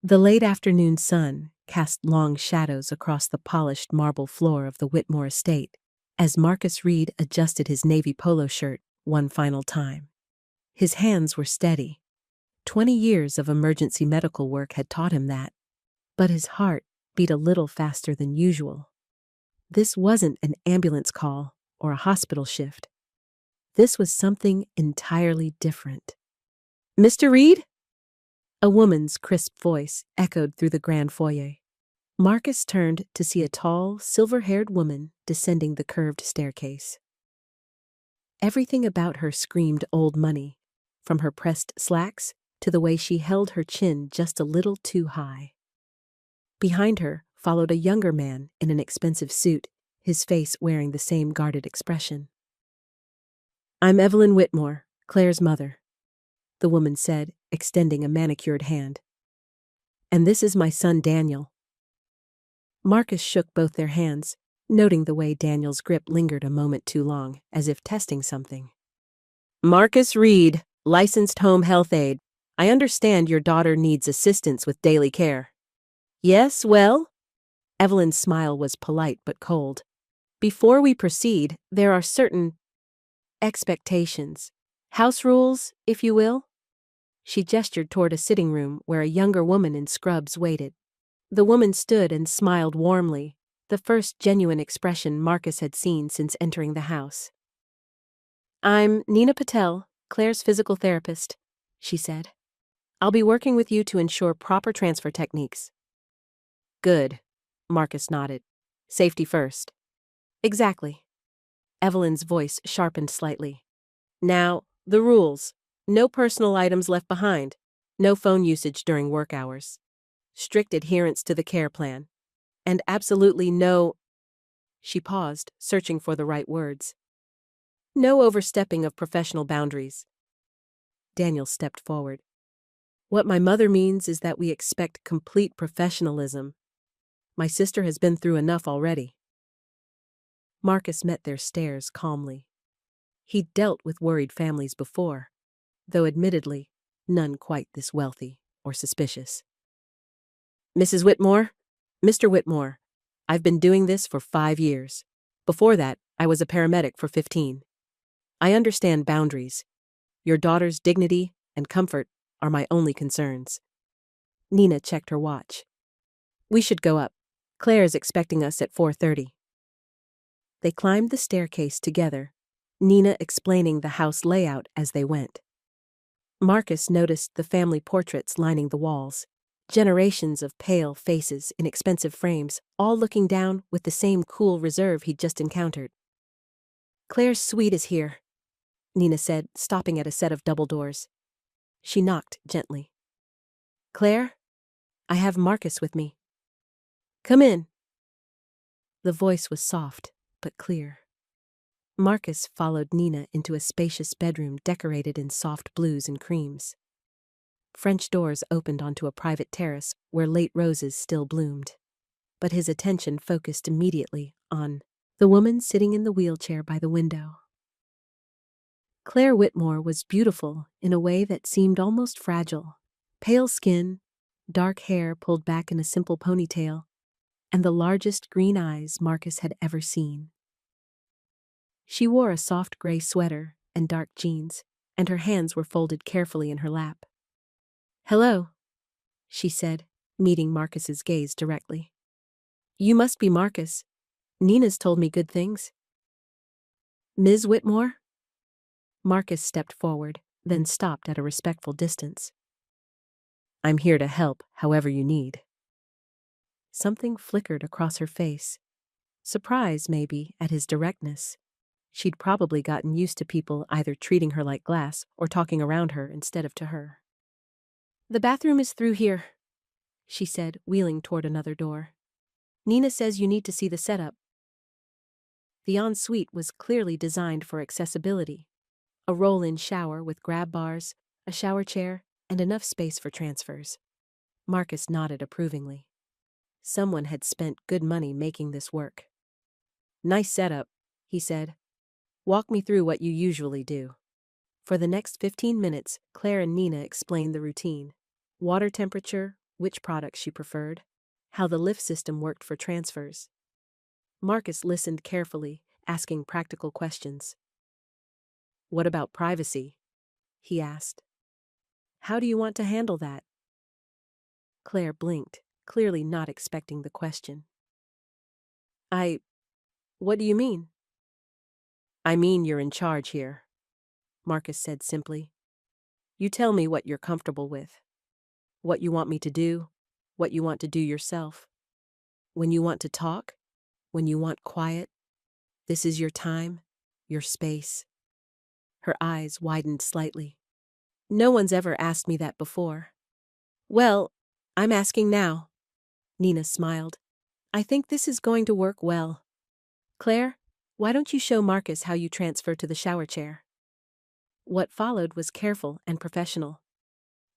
The late afternoon sun cast long shadows across the polished marble floor of the Whitmore estate as Marcus Reed adjusted his navy polo shirt one final time. His hands were steady. 20 years of emergency medical work had taught him that, but his heart beat a little faster than usual. This wasn't an ambulance call or a hospital shift. This was something entirely different. "Mr. Reed?" A woman's crisp voice echoed through the grand foyer. Marcus turned to see a tall, silver-haired woman descending the curved staircase. Everything about her screamed old money, from her pressed slacks to the way she held her chin just a little too high. Behind her followed a younger man in an expensive suit, his face wearing the same guarded expression. "I'm Evelyn Whitmore, Claire's mother," the woman said, extending a manicured hand. "And this is my son Daniel." Marcus shook both their hands, noting the way Daniel's grip lingered a moment too long, as if testing something. "Marcus Reed, licensed home health aide. I understand your daughter needs assistance with daily care." "Yes, well?" Evelyn's smile was polite but cold. "Before we proceed, there are certain expectations. House rules, if you will." She gestured toward a sitting room where a younger woman in scrubs waited. The woman stood and smiled warmly, the first genuine expression Marcus had seen since entering the house. "I'm Nina Patel, Claire's physical therapist," she said. "I'll be working with you to ensure proper transfer techniques." "Good," Marcus nodded. "Safety first." "Exactly." Evelyn's voice sharpened slightly. "Now, the rules. No personal items left behind. No phone usage during work hours. Strict adherence to the care plan. And absolutely no—" She paused, searching for the right words. "No overstepping of professional boundaries." Daniel stepped forward. "What my mother means is that we expect complete professionalism. My sister has been through enough already." Marcus met their stares calmly. He'd dealt with worried families before, though admittedly, none quite this wealthy or suspicious. "Mrs. Whitmore? Mr. Whitmore, I've been doing this for 5 years. Before that, I was a paramedic for 15. I understand boundaries. Your daughter's dignity and comfort are my only concerns." Nina checked her watch. "We should go up. Claire is expecting us at 4:30. They climbed the staircase together, Nina explaining the house layout as they went. Marcus noticed the family portraits lining the walls, generations of pale faces in expensive frames, all looking down with the same cool reserve he'd just encountered. "Claire's suite is here," Nina said, stopping at a set of double doors. She knocked gently. "Claire, I have Marcus with me." "Come in." The voice was soft, but clear. Marcus followed Nina into a spacious bedroom decorated in soft blues and creams. French doors opened onto a private terrace where late roses still bloomed. But his attention focused immediately on the woman sitting in the wheelchair by the window. Claire Whitmore was beautiful in a way that seemed almost fragile. Pale skin, dark hair pulled back in a simple ponytail, and the largest green eyes Marcus had ever seen. She wore a soft gray sweater and dark jeans, and her hands were folded carefully in her lap. "Hello," she said, meeting Marcus's gaze directly. "You must be Marcus. Nina's told me good things." "Ms. Whitmore?" Marcus stepped forward, then stopped at a respectful distance. "I'm here to help however you need." Something flickered across her face. Surprise, maybe, at his directness. She'd probably gotten used to people either treating her like glass or talking around her instead of to her. "The bathroom is through here," she said, wheeling toward another door. "Nina says you need to see the setup." The ensuite was clearly designed for accessibility. A roll-in shower with grab bars, a shower chair, and enough space for transfers. Marcus nodded approvingly. Someone had spent good money making this work. "Nice setup," he said. "Walk me through what you usually do." For the next 15 minutes, Claire and Nina explained the routine. Water temperature, which products she preferred, how the lift system worked for transfers. Marcus listened carefully, asking practical questions. "What about privacy?" he asked. "How do you want to handle that?" Claire blinked, clearly not expecting the question. What do you mean?" "I mean you're in charge here," Marcus said simply. "You tell me what you're comfortable with. What you want me to do, what you want to do yourself. When you want to talk, when you want quiet, this is your time, your space." Her eyes widened slightly. "No one's ever asked me that before." "Well, I'm asking now." Nina smiled. "I think this is going to work well. Claire, why don't you show Marcus how you transfer to the shower chair?" What followed was careful and professional.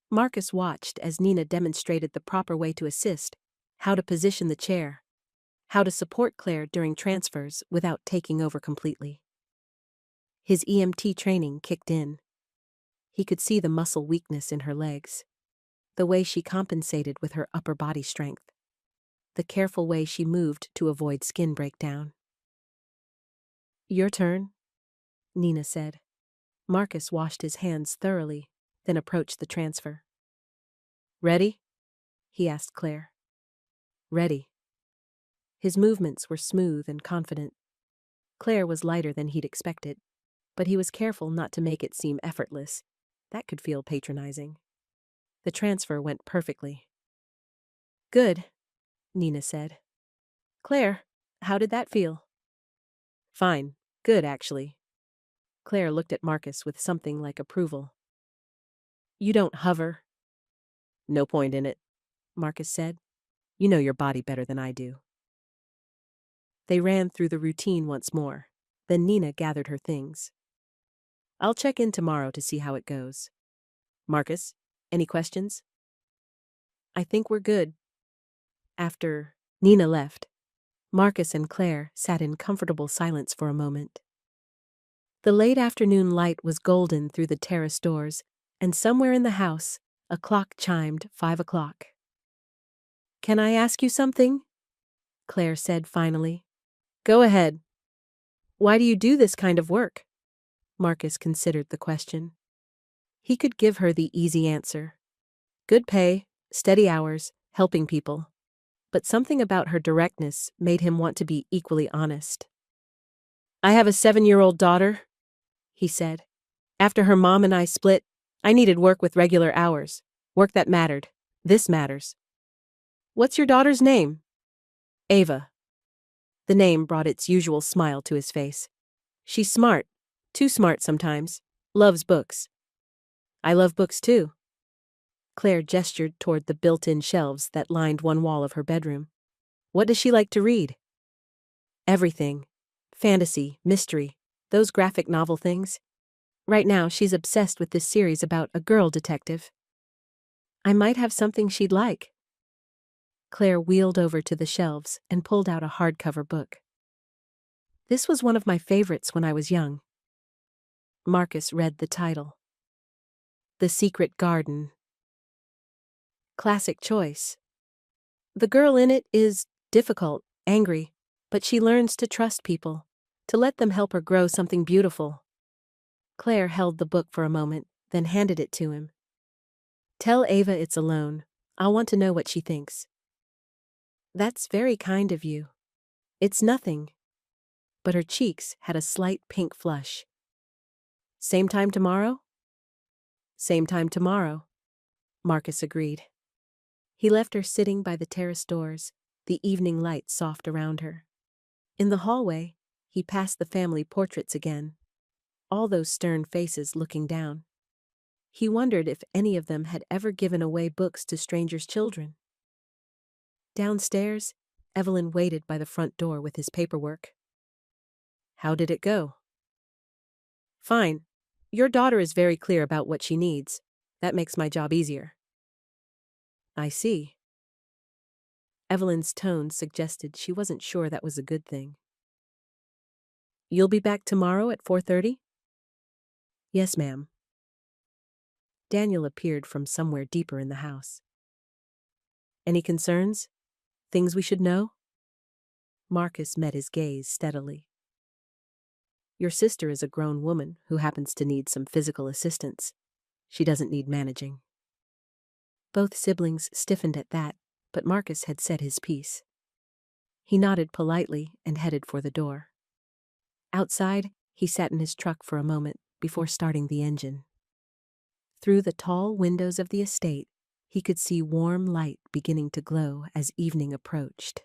Marcus watched as Nina demonstrated the proper way to assist, how to position the chair, how to support Claire during transfers without taking over completely. His EMT training kicked in. He could see the muscle weakness in her legs, the way she compensated with her upper body strength, the careful way she moved to avoid skin breakdown. "Your turn," Nina said. Marcus washed his hands thoroughly, then approached the transfer. "Ready?" he asked Claire. "Ready." His movements were smooth and confident. Claire was lighter than he'd expected, but he was careful not to make it seem effortless. That could feel patronizing. The transfer went perfectly. "Good," Nina said. "Claire, how did that feel?" "Fine. Good, actually." Claire looked at Marcus with something like approval. "You don't hover." "No point in it," Marcus said. "You know your body better than I do." They ran through the routine once more. Then Nina gathered her things. "I'll check in tomorrow to see how it goes. Marcus, any questions?" "I think we're good." After Nina left, Marcus and Claire sat in comfortable silence for a moment. The late afternoon light was golden through the terrace doors, and somewhere in the house, a clock chimed 5 o'clock. "Can I ask you something?" Claire said finally. "Go ahead." "Why do you do this kind of work?" Marcus considered the question. He could give her the easy answer. Good pay, steady hours, helping people. But something about her directness made him want to be equally honest. "I have a 7-year-old daughter," he said. "After her mom and I split, I needed work with regular hours. Work that mattered. This matters." "What's your daughter's name?" "Ava." The name brought its usual smile to his face. "She's smart. Too smart sometimes. Loves books." "I love books too." Claire gestured toward the built-in shelves that lined one wall of her bedroom. "What does she like to read?" "Everything. Fantasy, mystery, those graphic novel things. Right now, she's obsessed with this series about a girl detective." "I might have something she'd like." Claire wheeled over to the shelves and pulled out a hardcover book. "This was one of my favorites when I was young." Marcus read the title. "The Secret Garden." Classic choice. The girl in it is difficult, angry, but she learns to trust people, to let them help her grow something beautiful. Claire held the book for a moment, then handed it to him. "Tell Ava it's alone. I'll want to know what she thinks." "That's very kind of you." "It's nothing." But her cheeks had a slight pink flush. "Same time tomorrow?" "Same time tomorrow," Marcus agreed. He left her sitting by the terrace doors, the evening light soft around her. In the hallway, he passed the family portraits again, all those stern faces looking down. He wondered if any of them had ever given away books to strangers' children. Downstairs, Evelyn waited by the front door with his paperwork. "How did it go?" "Fine. Your daughter is very clear about what she needs. That makes my job easier." "I see." Evelyn's tone suggested she wasn't sure that was a good thing. "You'll be back tomorrow at 4:30? "Yes, ma'am." Daniel appeared from somewhere deeper in the house. Any concerns? Things we should know? Marcus met his gaze steadily. Your sister is a grown woman who happens to need some physical assistance. She doesn't need managing. Both siblings stiffened at that, but Marcus had said his piece. He nodded politely and headed for the door. Outside, he sat in his truck for a moment before starting the engine. Through the tall windows of the estate, he could see warm light beginning to glow as evening approached.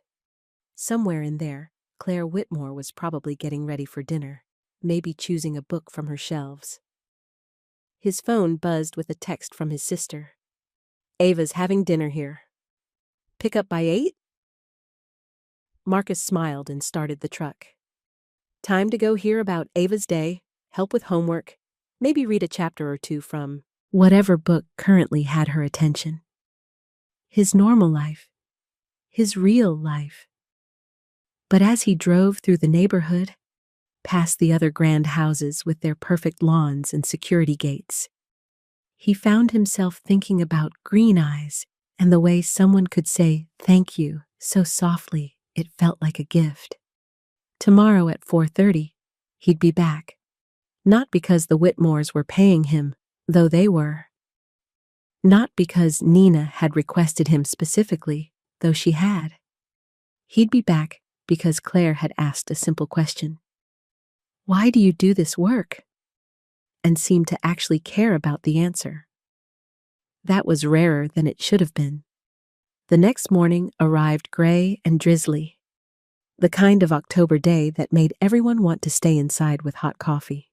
Somewhere in there, Claire Whitmore was probably getting ready for dinner, maybe choosing a book from her shelves. His phone buzzed with a text from his sister. Ava's having dinner here. Pick up by 8? Marcus smiled and started the truck. Time to go hear about Ava's day, help with homework, maybe read a chapter or two from whatever book currently had her attention. His normal life. His real life. But as he drove through the neighborhood, past the other grand houses with their perfect lawns and security gates, he found himself thinking about green eyes and the way someone could say thank you so softly it felt like a gift. Tomorrow at 4:30, he'd be back. Not because the Whitmores were paying him, though they were. Not because Nina had requested him specifically, though she had. He'd be back because Claire had asked a simple question. Why do you do this work? And seemed to actually care about the answer. That was rarer than it should have been. The next morning arrived gray and drizzly, the kind of October day that made everyone want to stay inside with hot coffee.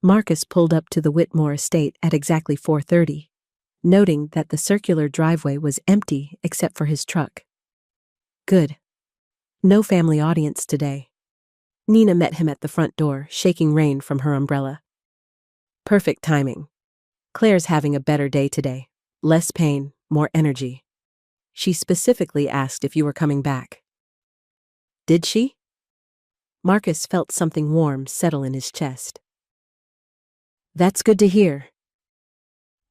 Marcus pulled up to the Whitmore estate at exactly 4:30, noting that the circular driveway was empty except for his truck. Good. No family audience today. Nina met him at the front door, shaking rain from her umbrella. Perfect timing. Claire's having a better day today. Less pain, more energy. She specifically asked if you were coming back. Did she? Marcus felt something warm settle in his chest. That's good to hear.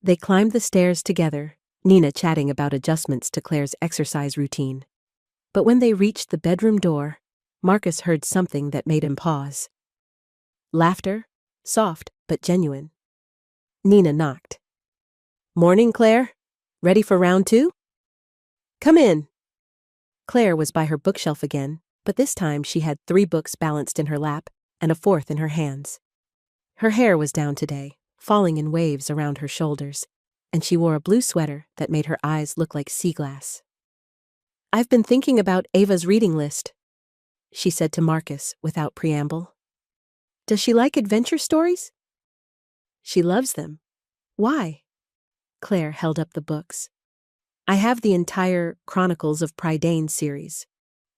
They climbed the stairs together, Nina chatting about adjustments to Claire's exercise routine. But when they reached the bedroom door, Marcus heard something that made him pause. Laughter, soft but genuine. Nina knocked. Morning, Claire. Ready for round 2? Come in. Claire was by her bookshelf again, but this time she had 3 books balanced in her lap and a 4th in her hands. Her hair was down today, falling in waves around her shoulders, and she wore a blue sweater that made her eyes look like sea glass. I've been thinking about Ava's reading list, she said to Marcus without preamble. Does she like adventure stories? She loves them. Why? Claire held up the books. I have the entire Chronicles of Prydain series.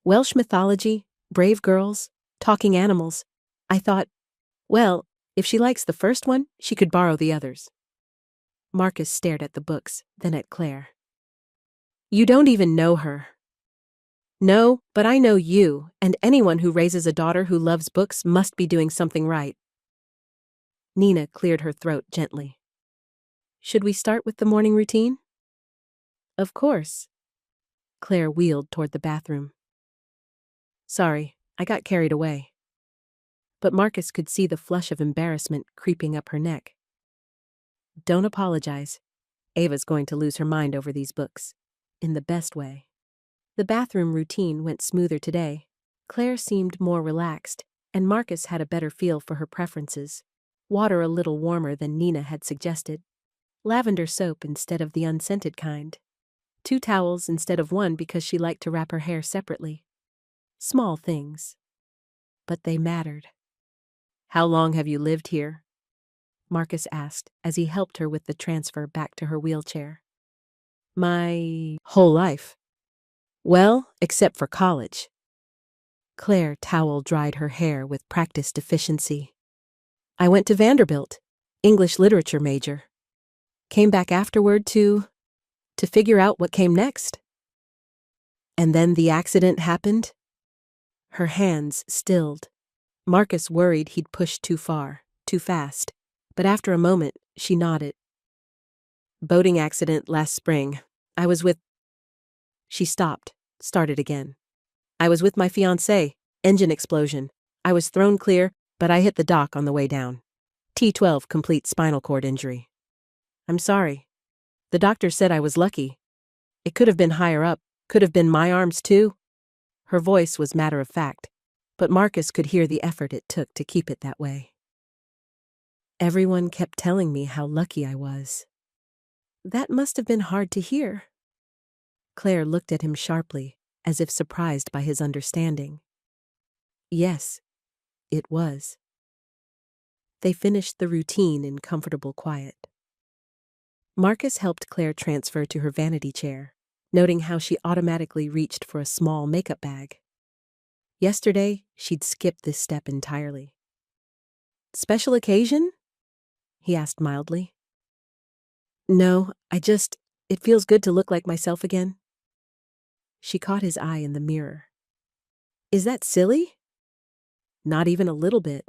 Welsh mythology, brave girls, talking animals. I thought, well, if she likes the first one, she could borrow the others. Marcus stared at the books, then at Claire. You don't even know her. No, but I know you, and anyone who raises a daughter who loves books must be doing something right. Nina cleared her throat gently. Should we start with the morning routine? Of course. Claire wheeled toward the bathroom. Sorry, I got carried away. But Marcus could see the flush of embarrassment creeping up her neck. Don't apologize. Ava's going to lose her mind over these books. In the best way. The bathroom routine went smoother today. Claire seemed more relaxed, and Marcus had a better feel for her preferences. Water a little warmer than Nina had suggested. Lavender soap instead of the unscented kind. 2 towels instead of 1 because she liked to wrap her hair separately. Small things. But they mattered. How long have you lived here? Marcus asked as he helped her with the transfer back to her wheelchair. My whole life. Well, except for college. Claire towel-dried her hair with practiced efficiency. I went to Vanderbilt, English literature major. Came back afterward to figure out what came next. And then the accident happened? Her hands stilled. Marcus worried he'd pushed too far, too fast, but after a moment, she nodded. Boating accident last spring. I was with She stopped, started again. I was with my fiancé. Engine explosion. I was thrown clear, but I hit the dock on the way down. T12 complete spinal cord injury. I'm sorry. The doctor said I was lucky. It could have been higher up, could have been my arms too. Her voice was matter of fact, but Marcus could hear the effort it took to keep it that way. Everyone kept telling me how lucky I was. That must have been hard to hear. Claire looked at him sharply, as if surprised by his understanding. Yes, it was. They finished the routine in comfortable quiet. Marcus helped Claire transfer to her vanity chair, noting how she automatically reached for a small makeup bag. Yesterday, she'd skipped this step entirely. Special occasion? He asked mildly. No, it feels good to look like myself again. She caught his eye in the mirror. Is that silly? Not even a little bit.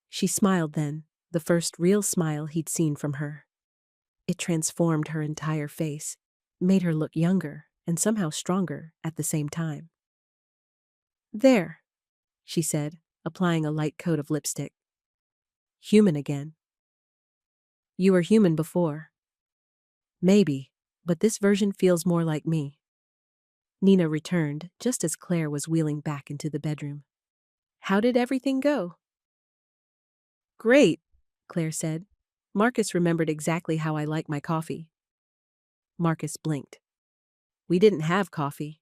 She smiled then, the first real smile he'd seen from her. It transformed her entire face, made her look younger and somehow stronger at the same time. There, she said, applying a light coat of lipstick. Human again. You were human before. Maybe, but this version feels more like me. Nina returned just as Claire was wheeling back into the bedroom. How did everything go? Great, Claire said. Marcus remembered exactly how I like my coffee. Marcus blinked. We didn't have coffee.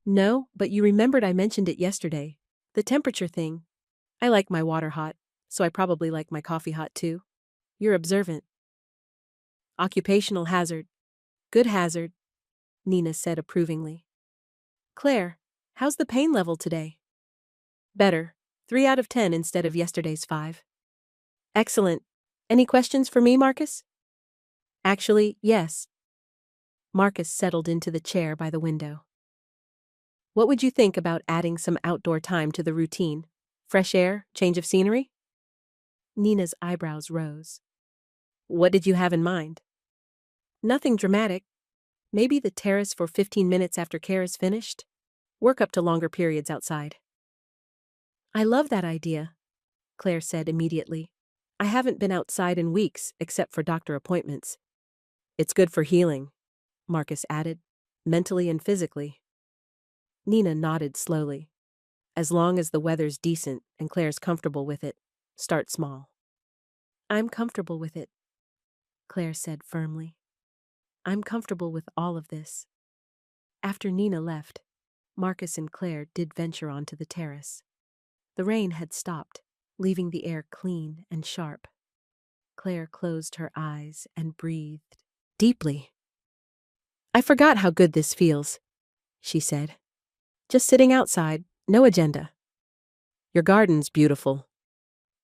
No, but you remembered I mentioned it yesterday. The temperature thing. I like my water hot, so I probably like my coffee hot too. You're observant. Occupational hazard. Good hazard, Nina said approvingly. Claire, how's the pain level today? Better. 3 out of 10 instead of yesterday's 5. Excellent. Any questions for me, Marcus? Actually, yes. Marcus settled into the chair by the window. What would you think about adding some outdoor time to the routine? Fresh air, change of scenery? Nina's eyebrows rose. What did you have in mind? Nothing dramatic. Maybe the terrace for 15 minutes after care is finished? Work up to longer periods outside. I love that idea, Claire said immediately. I haven't been outside in weeks, except for doctor appointments. It's good for healing, Marcus added, mentally and physically. Nina nodded slowly. As long as the weather's decent and Claire's comfortable with it, start small. I'm comfortable with it, Claire said firmly. I'm comfortable with all of this. After Nina left, Marcus and Claire did venture onto the terrace. The rain had stopped, leaving the air clean and sharp. Claire closed her eyes and breathed deeply. I forgot how good this feels, she said. Just sitting outside, no agenda. Your garden's beautiful.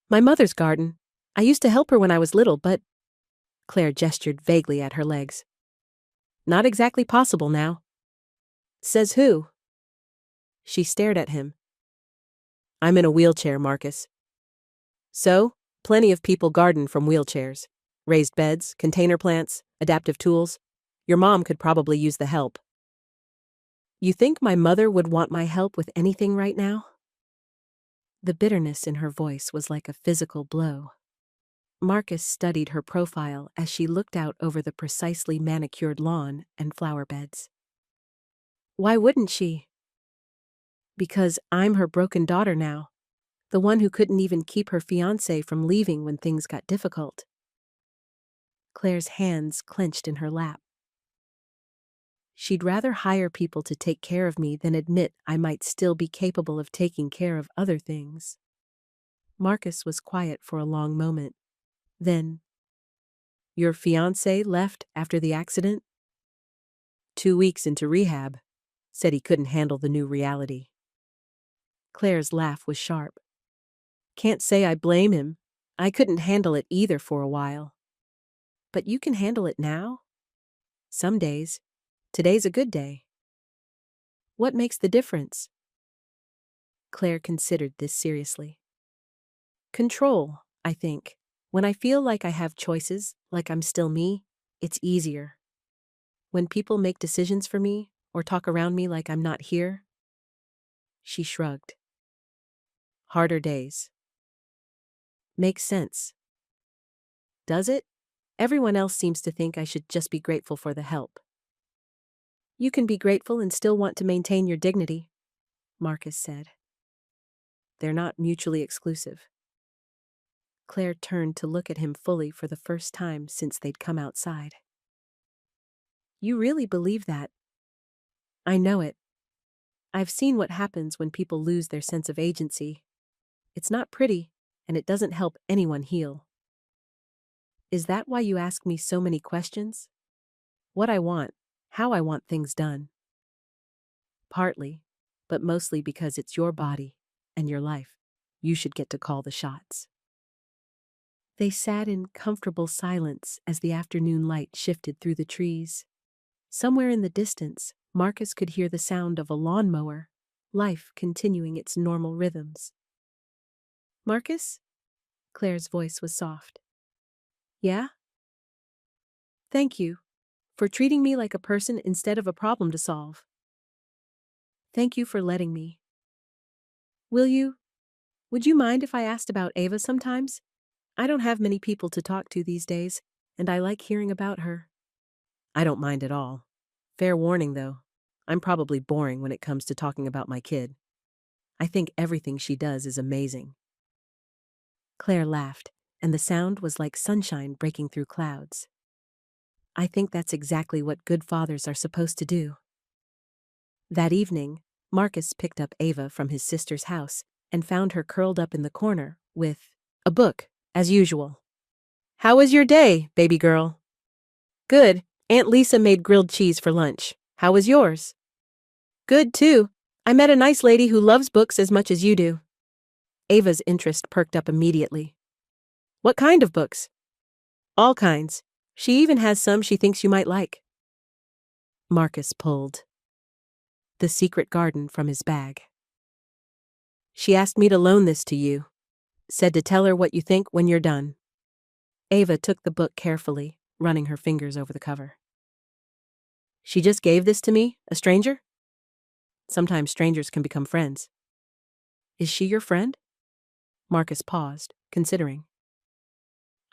My mother's garden. I used to help her when I was little, but... Claire gestured vaguely at her legs. Not exactly possible now. Says who? She stared at him. I'm in a wheelchair, Marcus. So, plenty of people garden from wheelchairs. Raised beds, container plants, adaptive tools. Your mom could probably use the help. You think my mother would want my help with anything right now? The bitterness in her voice was like a physical blow. Marcus studied her profile as she looked out over the precisely manicured lawn and flower beds. Why wouldn't she? Because I'm her broken daughter now, the one who couldn't even keep her fiancé from leaving when things got difficult. Claire's hands clenched in her lap. She'd rather hire people to take care of me than admit I might still be capable of taking care of other things. Marcus was quiet for a long moment. Then, your fiancé left after the accident? 2 weeks into rehab. Said he couldn't handle the new reality. Claire's laugh was sharp. Can't say I blame him. I couldn't handle it either for a while. But you can handle it now? Some days. Today's a good day. What makes the difference? Claire considered this seriously. Control, I think. When I feel like I have choices, like I'm still me, it's easier. When people make decisions for me or talk around me like I'm not here? She shrugged. Harder days. Makes sense. Does it? Everyone else seems to think I should just be grateful for the help. You can be grateful and still want to maintain your dignity, Marcus said. They're not mutually exclusive. Claire turned to look at him fully for the first time since they'd come outside. You really believe that? I know it. I've seen what happens when people lose their sense of agency. It's not pretty, and it doesn't help anyone heal. Is that why you ask me so many questions? What I want, how I want things done. Partly, but mostly because it's your body and your life. You should get to call the shots. They sat in comfortable silence as the afternoon light shifted through the trees. Somewhere in the distance, Marcus could hear the sound of a lawnmower, life continuing its normal rhythms. Marcus? Claire's voice was soft. Yeah? Thank you for treating me like a person instead of a problem to solve. Thank you for letting me. Would you mind if I asked about Ava sometimes? I don't have many people to talk to these days, and I like hearing about her. I don't mind at all. Fair warning, though. I'm probably boring when it comes to talking about my kid. I think everything she does is amazing. Claire laughed, and the sound was like sunshine breaking through clouds. I think that's exactly what good fathers are supposed to do. That evening, Marcus picked up Ava from his sister's house and found her curled up in the corner with a book, as usual. How was your day, baby girl? Good. Aunt Lisa made grilled cheese for lunch. How was yours? Good, too. I met a nice lady who loves books as much as you do. Ava's interest perked up immediately. What kind of books? All kinds. She even has some she thinks you might like. Marcus pulled The Secret Garden from his bag. She asked me to loan this to you. Said to tell her what you think when you're done. Ava took the book carefully, running her fingers over the cover. She just gave this to me, a stranger? Sometimes strangers can become friends. Is she your friend? Marcus paused, considering.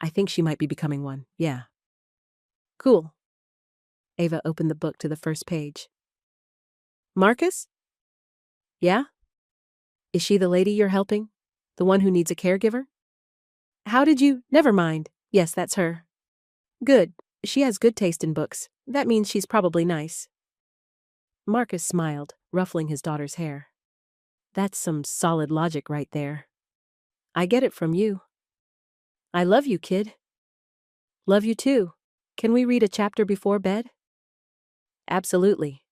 I think she might be becoming one, yeah. Cool. Ava opened the book to the first page. Marcus? Yeah? Is she the lady you're helping? The one who needs a caregiver? How did you? Never mind. Yes, that's her. Good. She has good taste in books. That means she's probably nice. Marcus smiled, ruffling his daughter's hair. That's some solid logic right there. I get it from you. I love you, kid. Love you too. Can we read a chapter before bed? Absolutely.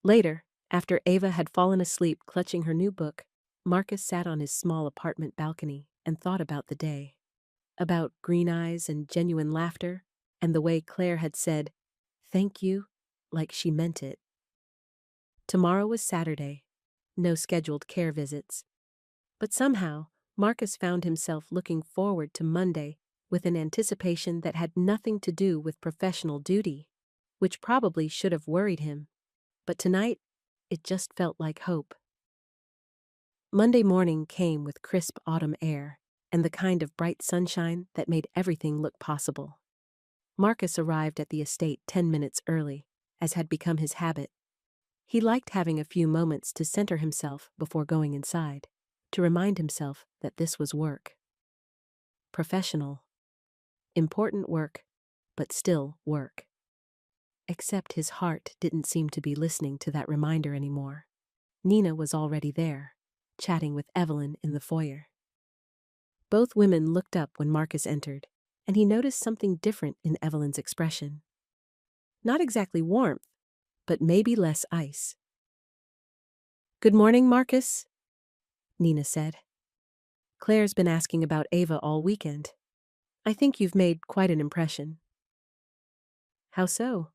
Later, after Ava had fallen asleep clutching her new book, Marcus sat on his small apartment balcony and thought about the day. About green eyes and genuine laughter, and the way Claire had said, "Thank you," like she meant it. Tomorrow was Saturday. No scheduled care visits. But somehow, Marcus found himself looking forward to Monday with an anticipation that had nothing to do with professional duty, which probably should have worried him. But tonight, it just felt like hope. Monday morning came with crisp autumn air and the kind of bright sunshine that made everything look possible. Marcus arrived at the estate 10 minutes early, as had become his habit. He liked having a few moments to center himself before going inside, to remind himself that this was work. Professional. Important work, but still work. Except his heart didn't seem to be listening to that reminder anymore. Nina was already there, chatting with Evelyn in the foyer. Both women looked up when Marcus entered, and he noticed something different in Evelyn's expression. Not exactly warmth, but maybe less ice. Good morning, Marcus, Nina said. Claire's been asking about Ava all weekend. I think you've made quite an impression. How so?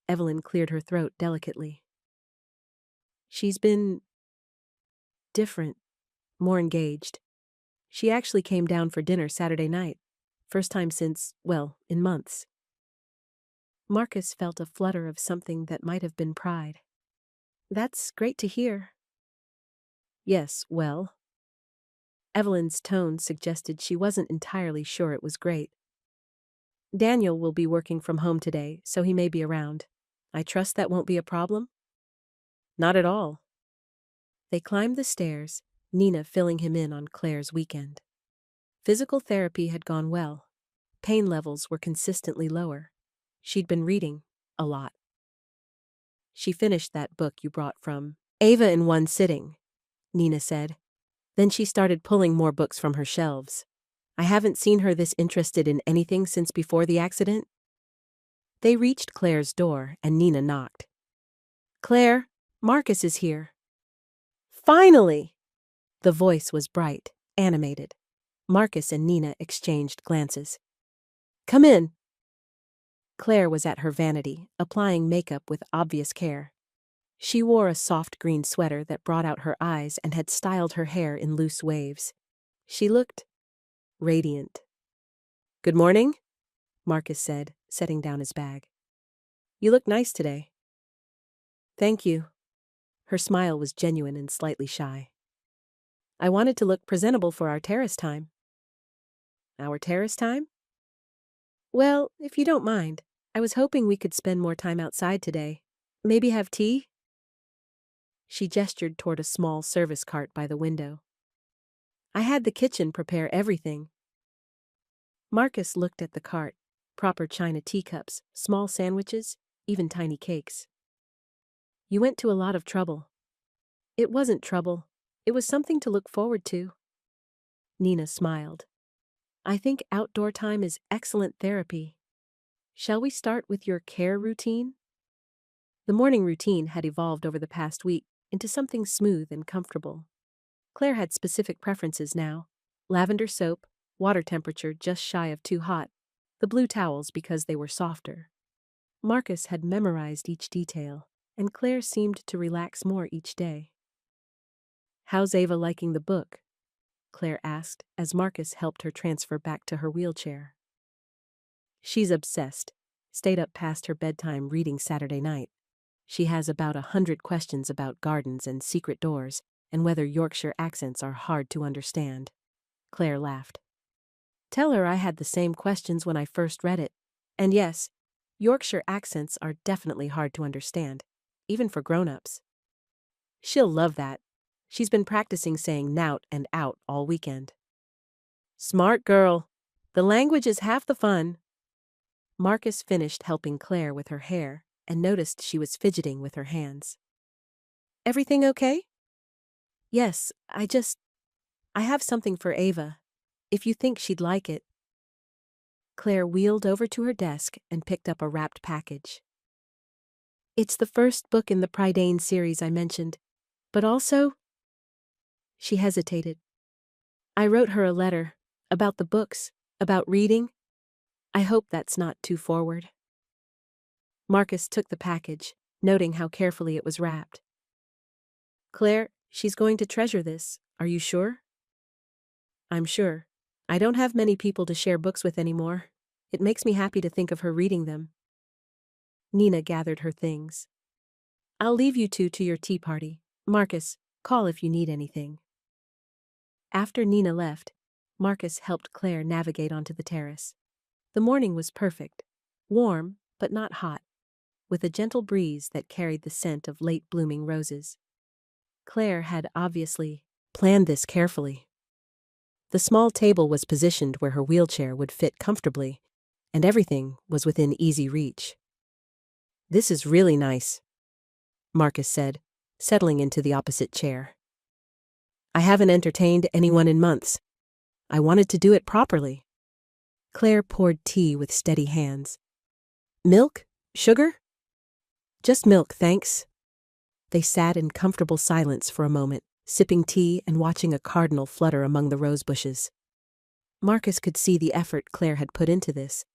Evelyn cleared her throat delicately. She's been different, more engaged. She actually came down for dinner Saturday night. First time since, well, in months. Marcus felt a flutter of something that might have been pride. That's great to hear. Yes, well. Evelyn's tone suggested she wasn't entirely sure it was great. Daniel will be working from home today, so he may be around. I trust that won't be a problem? Not at all. They climbed the stairs, Nina filling him in on Claire's weekend. Physical therapy had gone well. Pain levels were consistently lower. She'd been reading a lot. She finished that book you brought from Ava in one sitting, Nina said. Then she started pulling more books from her shelves. I haven't seen her this interested in anything since before the accident. They reached Claire's door and Nina knocked. Claire, Marcus is here. Finally! The voice was bright, animated. Marcus and Nina exchanged glances. Come in. Claire was at her vanity, applying makeup with obvious care. She wore a soft green sweater that brought out her eyes and had styled her hair in loose waves. She looked radiant. Good morning, Marcus said, setting down his bag. You look nice today. Thank you. Her smile was genuine and slightly shy. I wanted to look presentable for our terrace time. Our terrace time? Well, if you don't mind, I was hoping we could spend more time outside today. Maybe have tea? She gestured toward a small service cart by the window. I had the kitchen prepare everything. Marcus looked at the cart, proper china teacups, small sandwiches, even tiny cakes. You went to a lot of trouble. It wasn't trouble. It was something to look forward to. Nina smiled. I think outdoor time is excellent therapy. Shall we start with your care routine? The morning routine had evolved over the past week into something smooth and comfortable. Claire had specific preferences now. Lavender soap, water temperature just shy of too hot, the blue towels because they were softer. Marcus had memorized each detail, and Claire seemed to relax more each day. How's Ava liking the book? Claire asked as Marcus helped her transfer back to her wheelchair. She's obsessed. Stayed up past her bedtime reading Saturday night. She has about 100 questions about gardens and secret doors, and whether Yorkshire accents are hard to understand. Claire laughed. Tell her I had the same questions when I first read it. And yes, Yorkshire accents are definitely hard to understand, even for grown-ups. She'll love that. She's been practicing saying nout and out all weekend. Smart girl. The language is half the fun. Marcus finished helping Claire with her hair and noticed she was fidgeting with her hands. Everything okay? Yes, I have something for Ava, if you think she'd like it. Claire wheeled over to her desk and picked up a wrapped package. It's the first book in the Prydain series I mentioned, but also... She hesitated. I wrote her a letter, about the books, about reading. I hope that's not too forward. Marcus took the package, noting how carefully it was wrapped. Claire, she's going to treasure this, are you sure? I'm sure. I don't have many people to share books with anymore. It makes me happy to think of her reading them. Nina gathered her things. I'll leave you two to your tea party. Marcus, call if you need anything. After Nina left, Marcus helped Claire navigate onto the terrace. The morning was perfect, warm but not hot, with a gentle breeze that carried the scent of late-blooming roses. Claire had obviously planned this carefully. The small table was positioned where her wheelchair would fit comfortably, and everything was within easy reach. This is really nice, Marcus said, settling into the opposite chair. I haven't entertained anyone in months. I wanted to do it properly. Claire poured tea with steady hands. Milk? Sugar? Just milk, thanks. They sat in comfortable silence for a moment, sipping tea and watching a cardinal flutter among the rose bushes. Marcus could see the effort Claire had put into this.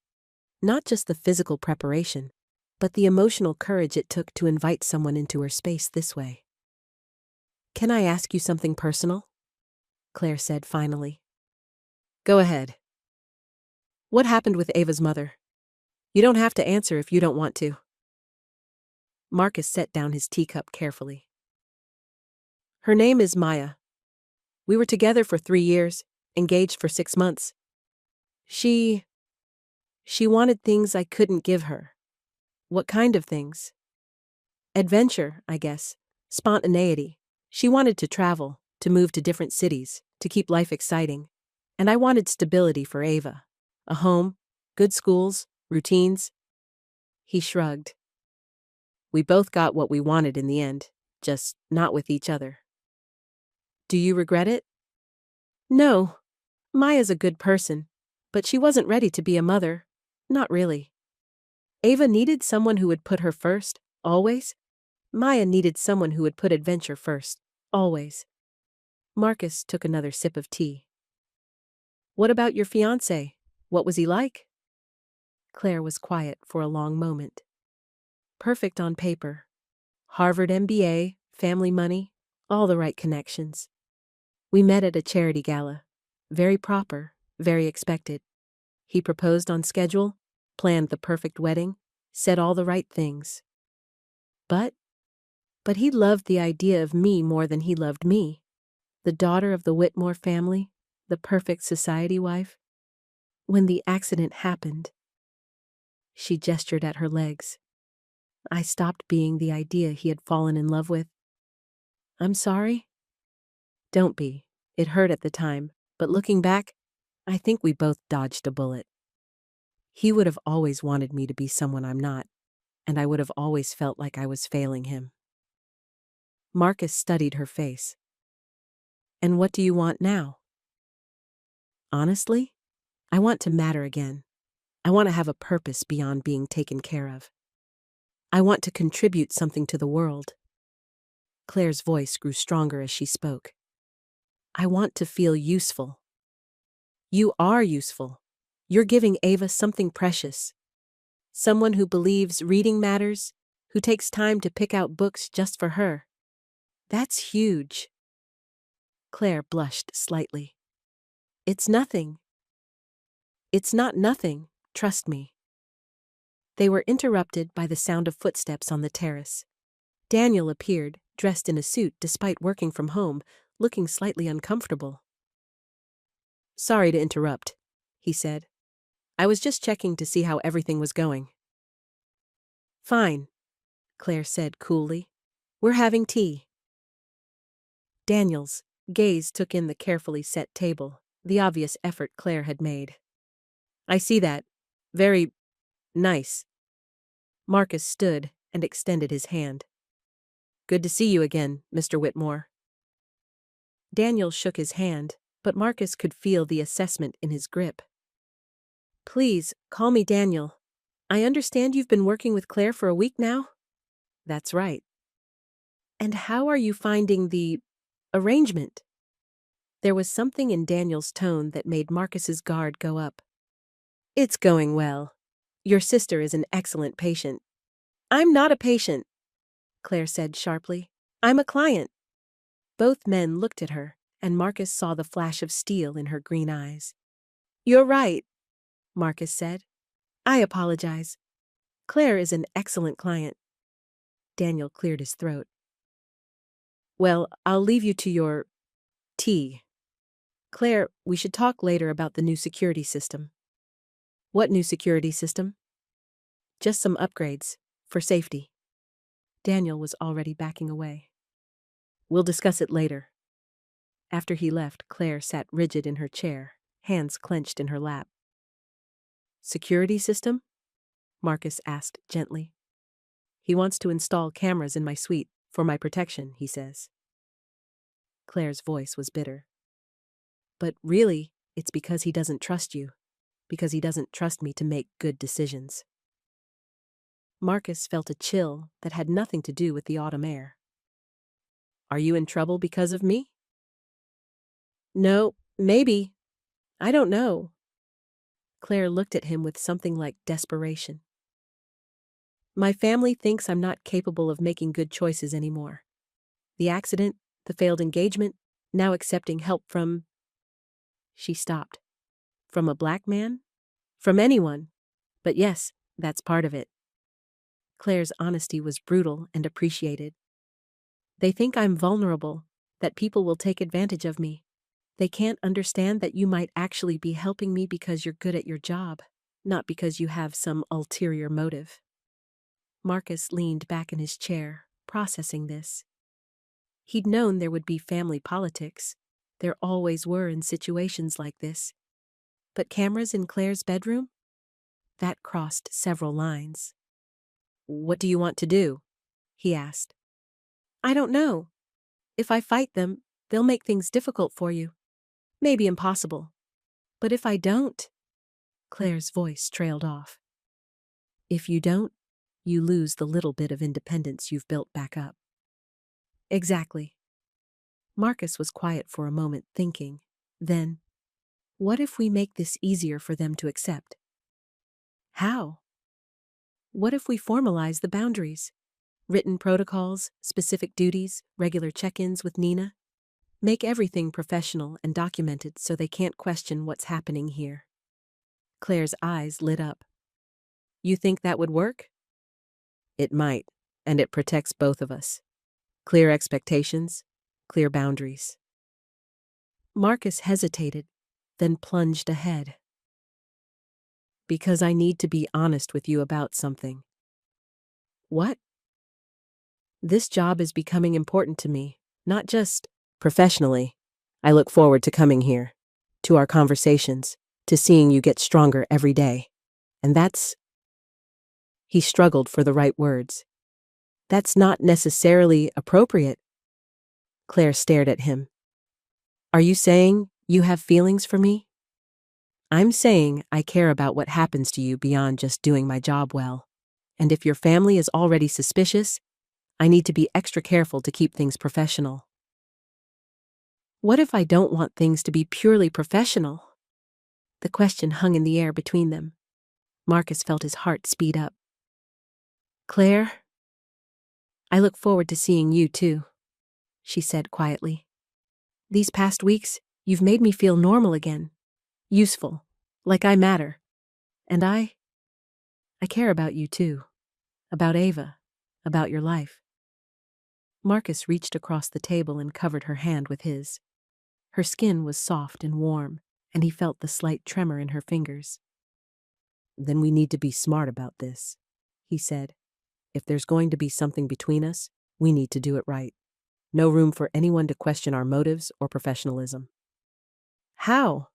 Not just the physical preparation, but the emotional courage it took to invite someone into her space this way. Can I ask you something personal? Claire said finally. Go ahead. What happened with Ava's mother? You don't have to answer if you don't want to. Marcus set down his teacup carefully. Her name is Maya. We were together for 3 years, engaged for 6 months. She wanted things I couldn't give her. What kind of things? Adventure, I guess. Spontaneity. She wanted to travel, to move to different cities, to keep life exciting. And I wanted stability for Ava. A home, good schools, routines. He shrugged. We both got what we wanted in the end, just not with each other. Do you regret it? No. Maya's a good person, but she wasn't ready to be a mother. Not really. Ava needed someone who would put her first, always. Maya needed someone who would put adventure first, always. Marcus took another sip of tea. What about your fiancé? What was he like? Claire was quiet for a long moment. Perfect on paper. Harvard MBA, family money, all the right connections. We met at a charity gala. Very proper, very expected. He proposed on schedule, planned the perfect wedding, said all the right things. But he loved the idea of me more than he loved me. The daughter of the Whitmore family, the perfect society wife. When the accident happened, she gestured at her legs. I stopped being the idea he had fallen in love with. I'm sorry? Don't be. It hurt at the time, but looking back, I think we both dodged a bullet. He would have always wanted me to be someone I'm not, and I would have always felt like I was failing him. Marcus studied her face. And what do you want now? Honestly, I want to matter again. I want to have a purpose beyond being taken care of. I want to contribute something to the world. Claire's voice grew stronger as she spoke. I want to feel useful. You are useful. You're giving Ava something precious. Someone who believes reading matters, who takes time to pick out books just for her. That's huge. Claire blushed slightly. It's nothing. It's not nothing, trust me. They were interrupted by the sound of footsteps on the terrace. Daniel appeared, dressed in a suit despite working from home, looking slightly uncomfortable. Sorry to interrupt, he said. I was just checking to see how everything was going. Fine, Claire said coolly. We're having tea. Daniel's gaze took in the carefully set table, the obvious effort Claire had made. I see that. Very nice. Marcus stood and extended his hand. Good to see you again, Mr. Whitmore. Daniel shook his hand, but Marcus could feel the assessment in his grip. Please, call me Daniel. I understand you've been working with Claire for a week now? That's right. And how are you finding the arrangement? There was something in Daniel's tone that made Marcus's guard go up. It's going well. Your sister is an excellent patient. I'm not a patient, Claire said sharply. I'm a client. Both men looked at her, and Marcus saw the flash of steel in her green eyes. You're right, Marcus said. I apologize. Claire is an excellent client. Daniel cleared his throat. Well, I'll leave you to your tea. Claire, we should talk later about the new security system. What new security system? Just some upgrades, for safety. Daniel was already backing away. We'll discuss it later. After he left, Claire sat rigid in her chair, hands clenched in her lap. Security system? Marcus asked gently. He wants to install cameras in my suite, for my protection, he says. Claire's voice was bitter. But really, it's because he doesn't trust you, because he doesn't trust me to make good decisions. Marcus felt a chill that had nothing to do with the autumn air. Are you in trouble because of me? No, maybe. I don't know. Claire looked at him with something like desperation. My family thinks I'm not capable of making good choices anymore. The accident, the failed engagement, now accepting help from... She stopped. From a black man? From anyone. But yes, That's part of it. Claire's honesty was brutal and appreciated. They think I'm vulnerable, that people will take advantage of me. They can't understand that you might actually be helping me because you're good at your job, not because you have some ulterior motive. Marcus leaned back in his chair, processing this. He'd known there would be family politics. There always were in situations like this. But cameras in Claire's bedroom? That crossed several lines. What do you want to do? He asked. I don't know. If I fight them, they'll make things difficult for you. Maybe impossible. But if I don't, Claire's voice trailed off. If you don't, you lose the little bit of independence you've built back up. Exactly. Marcus was quiet for a moment, thinking. Then, what if we make this easier for them to accept? How? What if we formalize the boundaries? Written protocols, specific duties, regular check-ins with Nina? Make everything professional and documented so they can't question what's happening here. Claire's eyes lit up. You think that would work? It might, and it protects both of us. Clear expectations, clear boundaries. Marcus hesitated, then plunged ahead. Because I need to be honest with you about something. What? This job is becoming important to me, not just professionally. I look forward to coming here, to our conversations, to seeing you get stronger every day. And that's... He struggled for the right words. That's not necessarily appropriate. Claire stared at him. Are you saying you have feelings for me? I'm saying I care about what happens to you beyond just doing my job well. And if your family is already suspicious, I need to be extra careful to keep things professional. What if I don't want things to be purely professional? The question hung in the air between them. Marcus felt his heart speed up. Claire, I look forward to seeing you too, she said quietly. These past weeks, you've made me feel normal again. Useful, like I matter. And I care about you too. About Ava, about your life. Marcus reached across the table and covered her hand with his. Her skin was soft and warm, and he felt the slight tremor in her fingers. Then we need to be smart about this, he said. If there's going to be something between us, we need to do it right. No room for anyone to question our motives or professionalism. How?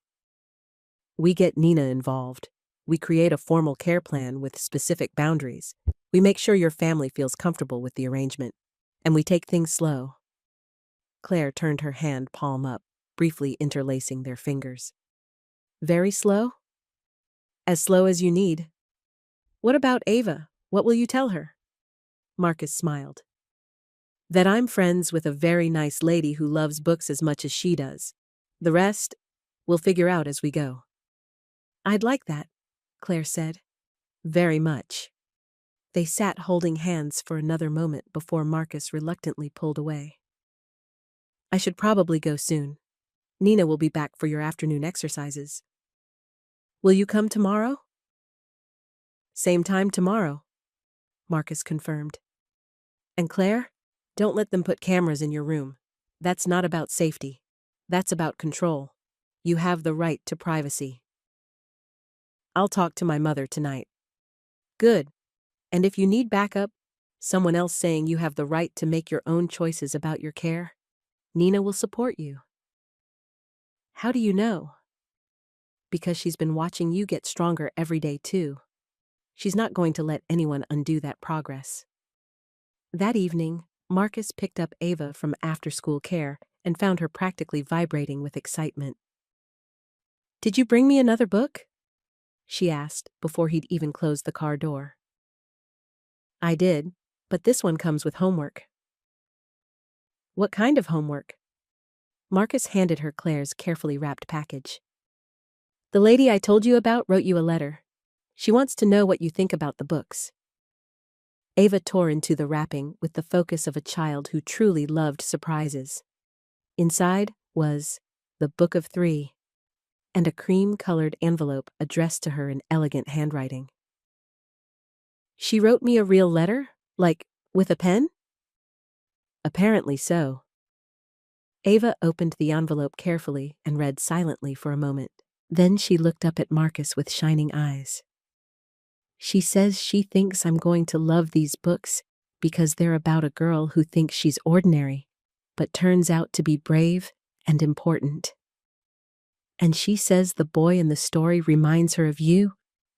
We get Nina involved. We create a formal care plan with specific boundaries. We make sure your family feels comfortable with the arrangement. And we take things slow. Claire turned her hand palm up, briefly interlacing their fingers. Very slow? As slow as you need. What about Ava? What will you tell her? Marcus smiled. That I'm friends with a very nice lady who loves books as much as she does. The rest, we'll figure out as we go. I'd like that, Claire said. Very much. They sat holding hands for another moment before Marcus reluctantly pulled away. I should probably go soon. Nina will be back for your afternoon exercises. Will you come tomorrow? Same time tomorrow, Marcus confirmed. And Claire, don't let them put cameras in your room. That's not about safety. That's about control. You have the right to privacy. I'll talk to my mother tonight. Good. And if you need backup, someone else saying you have the right to make your own choices about your care, Nina will support you. How do you know? Because she's been watching you get stronger every day too. She's not going to let anyone undo that progress. That evening, Marcus picked up Ava from after-school care and found her practically vibrating with excitement. Did you bring me another book? She asked before he'd even closed the car door. I did, but this one comes with homework. What kind of homework? Marcus handed her Claire's carefully wrapped package. The lady I told you about wrote you a letter. She wants to know what you think about the books. Ava tore into the wrapping with the focus of a child who truly loved surprises. Inside was the Book of Three and a cream-colored envelope addressed to her in elegant handwriting. She wrote me a real letter? Like, with a pen? Apparently so. Ava opened the envelope carefully and read silently for a moment. Then she looked up at Marcus with shining eyes. She says she thinks I'm going to love these books because they're about a girl who thinks she's ordinary, but turns out to be brave and important. And she says the boy in the story reminds her of you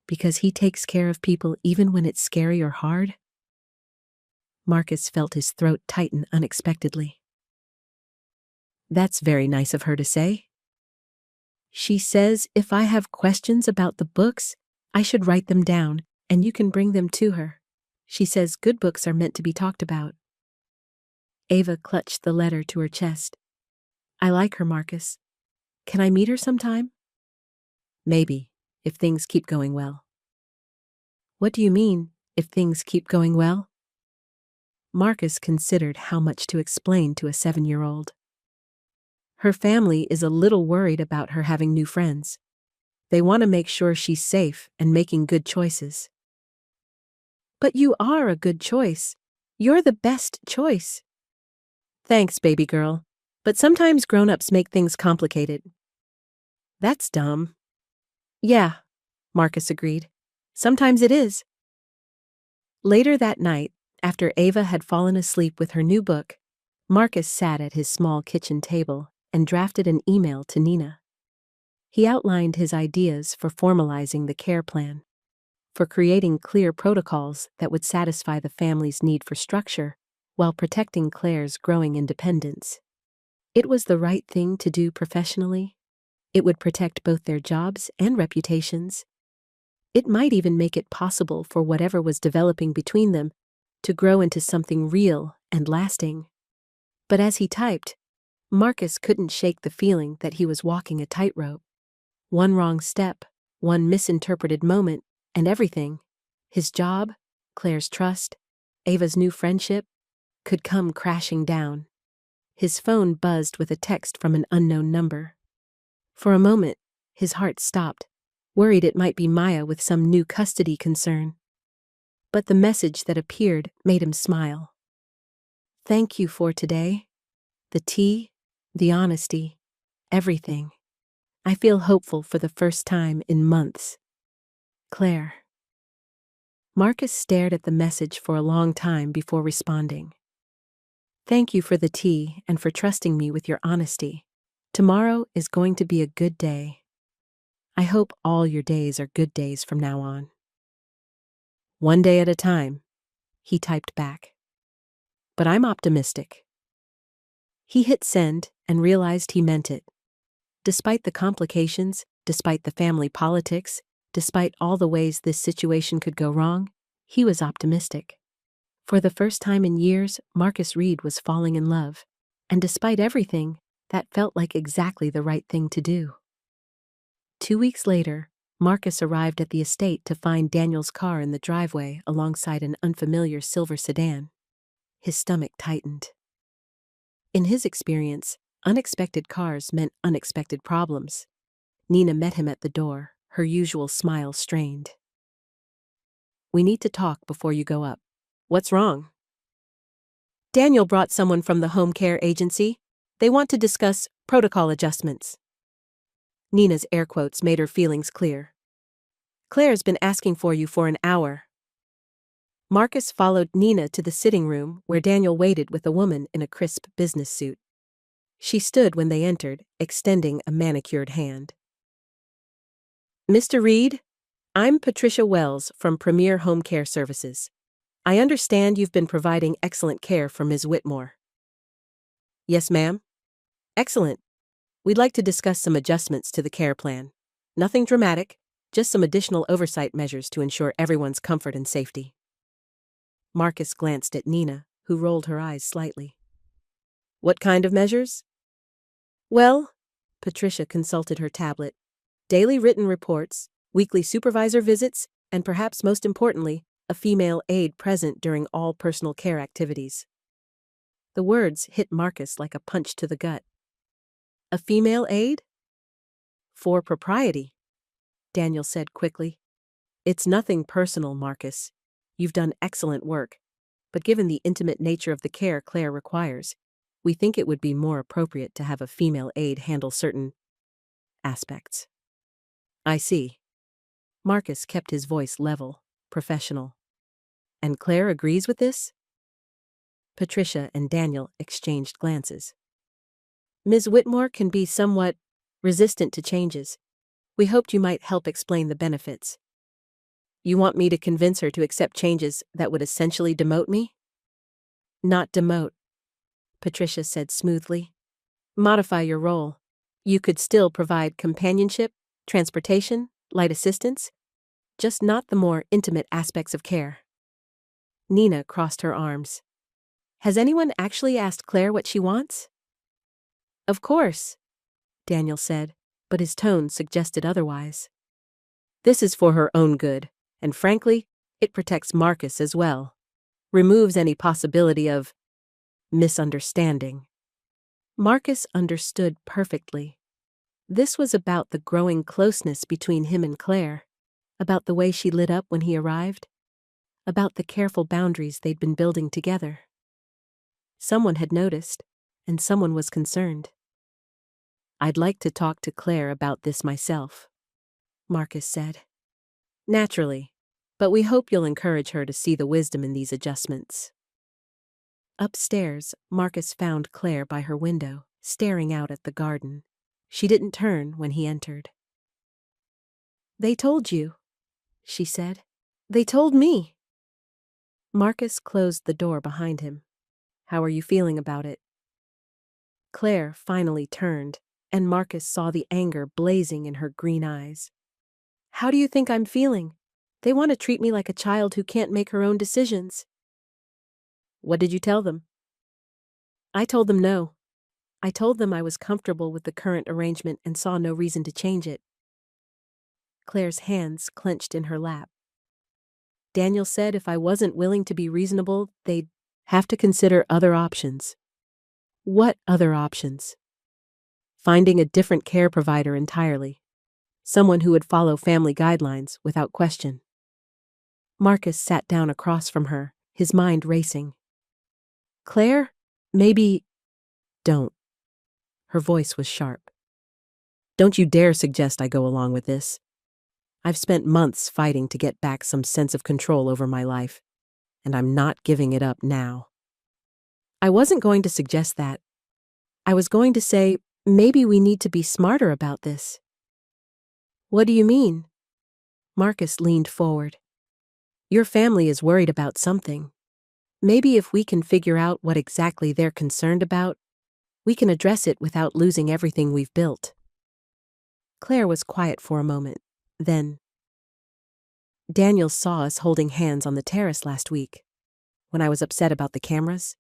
because he takes care of people even when it's scary or hard. Marcus felt his throat tighten unexpectedly. That's very nice of her to say. She says if I have questions about the books, I should write them down, and you can bring them to her. She says good books are meant to be talked about. Ava clutched the letter to her chest. I like her, Marcus. Can I meet her sometime? Maybe, if things keep going well. What do you mean, if things keep going well? Marcus considered how much to explain to a 7-year-old. Her family is a little worried about her having new friends. They want to make sure she's safe and making good choices. But you are a good choice. You're the best choice. Thanks, baby girl. But sometimes grown-ups make things complicated. That's dumb. Yeah, Marcus agreed. Sometimes it is. Later that night, after Ava had fallen asleep with her new book, Marcus sat at his small kitchen table and drafted an email to Nina. He outlined his ideas for formalizing the care plan, for creating clear protocols that would satisfy the family's need for structure while protecting Claire's growing independence. It was the right thing to do professionally. It would protect both their jobs and reputations. It might even make it possible for whatever was developing between them to grow into something real and lasting. But as he typed, Marcus couldn't shake the feeling that he was walking a tightrope. One wrong step, one misinterpreted moment, and everything, his job, Claire's trust, Ava's new friendship, could come crashing down. His phone buzzed with a text from an unknown number. For a moment, his heart stopped, worried it might be Maya with some new custody concern. But the message that appeared made him smile. Thank you for today. The tea, the honesty, everything. I feel hopeful for the first time in months. Claire. Marcus stared at the message for a long time before responding. Thank you for the tea and for trusting me with your honesty. Tomorrow is going to be a good day. I hope all your days are good days from now on. One day at a time, he typed back. But I'm optimistic. He hit send and realized he meant it. Despite the complications, despite the family politics, despite all the ways this situation could go wrong, he was optimistic. For the first time in years, Marcus Reed was falling in love, and despite everything, that felt like exactly the right thing to do. 2 weeks later, Marcus arrived at the estate to find Daniel's car in the driveway alongside an unfamiliar silver sedan. His stomach tightened. In his experience, unexpected cars meant unexpected problems. Nina met him at the door, her usual smile strained. We need to talk before you go up. What's wrong? Daniel brought someone from the home care agency. They want to discuss protocol adjustments. Nina's air quotes made her feelings clear. Claire's been asking for you for an hour. Marcus followed Nina to the sitting room where Daniel waited with a woman in a crisp business suit. She stood when they entered, extending a manicured hand. Mr. Reed, I'm Patricia Wells from Premier Home Care Services. I understand you've been providing excellent care for Ms. Whitmore. Yes, ma'am. Excellent. We'd like to discuss some adjustments to the care plan. Nothing dramatic, just some additional oversight measures to ensure everyone's comfort and safety. Marcus glanced at Nina, who rolled her eyes slightly. What kind of measures? Well, Patricia consulted her tablet. Daily written reports, weekly supervisor visits, and perhaps most importantly, a female aide present during all personal care activities. The words hit Marcus like a punch to the gut. A female aide? For propriety, Daniel said quickly. It's nothing personal, Marcus. You've done excellent work, but given the intimate nature of the care Claire requires, we think it would be more appropriate to have a female aide handle certain aspects. I see. Marcus kept his voice level, professional. And Claire agrees with this? Patricia and Daniel exchanged glances. Ms. Whitmore can be somewhat resistant to changes. We hoped you might help explain the benefits. You want me to convince her to accept changes that would essentially demote me? Not demote, Patricia said smoothly. Modify your role. You could still provide companionship, transportation, light assistance, just not the more intimate aspects of care. Nina crossed her arms. Has anyone actually asked Claire what she wants? Of course, Daniel said, but his tone suggested otherwise. This is for her own good, and frankly, it protects Marcus as well. Removes any possibility of misunderstanding. Marcus understood perfectly. This was about the growing closeness between him and Claire, about the way she lit up when he arrived, about the careful boundaries they'd been building together. Someone had noticed, and someone was concerned. I'd like to talk to Claire about this myself, Marcus said. Naturally, but we hope you'll encourage her to see the wisdom in these adjustments. Upstairs, Marcus found Claire by her window, staring out at the garden. She didn't turn when he entered. They told you, she said. They told me. Marcus closed the door behind him. How are you feeling about it? Claire finally turned, and Marcus saw the anger blazing in her green eyes. How do you think I'm feeling? They want to treat me like a child who can't make her own decisions. What did you tell them? I told them no. I told them I was comfortable with the current arrangement and saw no reason to change it. Claire's hands clenched in her lap. Daniel said if I wasn't willing to be reasonable, they'd have to consider other options. What other options? Finding a different care provider entirely. Someone who would follow family guidelines without question. Marcus sat down across from her, his mind racing. Claire, maybe... Don't. Her voice was sharp. Don't you dare suggest I go along with this. I've spent months fighting to get back some sense of control over my life, and I'm not giving it up now. I wasn't going to suggest that. I was going to say, maybe we need to be smarter about this. What do you mean? Marcus leaned forward. Your family is worried about something. Maybe if we can figure out what exactly they're concerned about, we can address it without losing everything we've built. Claire was quiet for a moment. Then, Daniel saw us holding hands on the terrace last week, when I was upset about the cameras.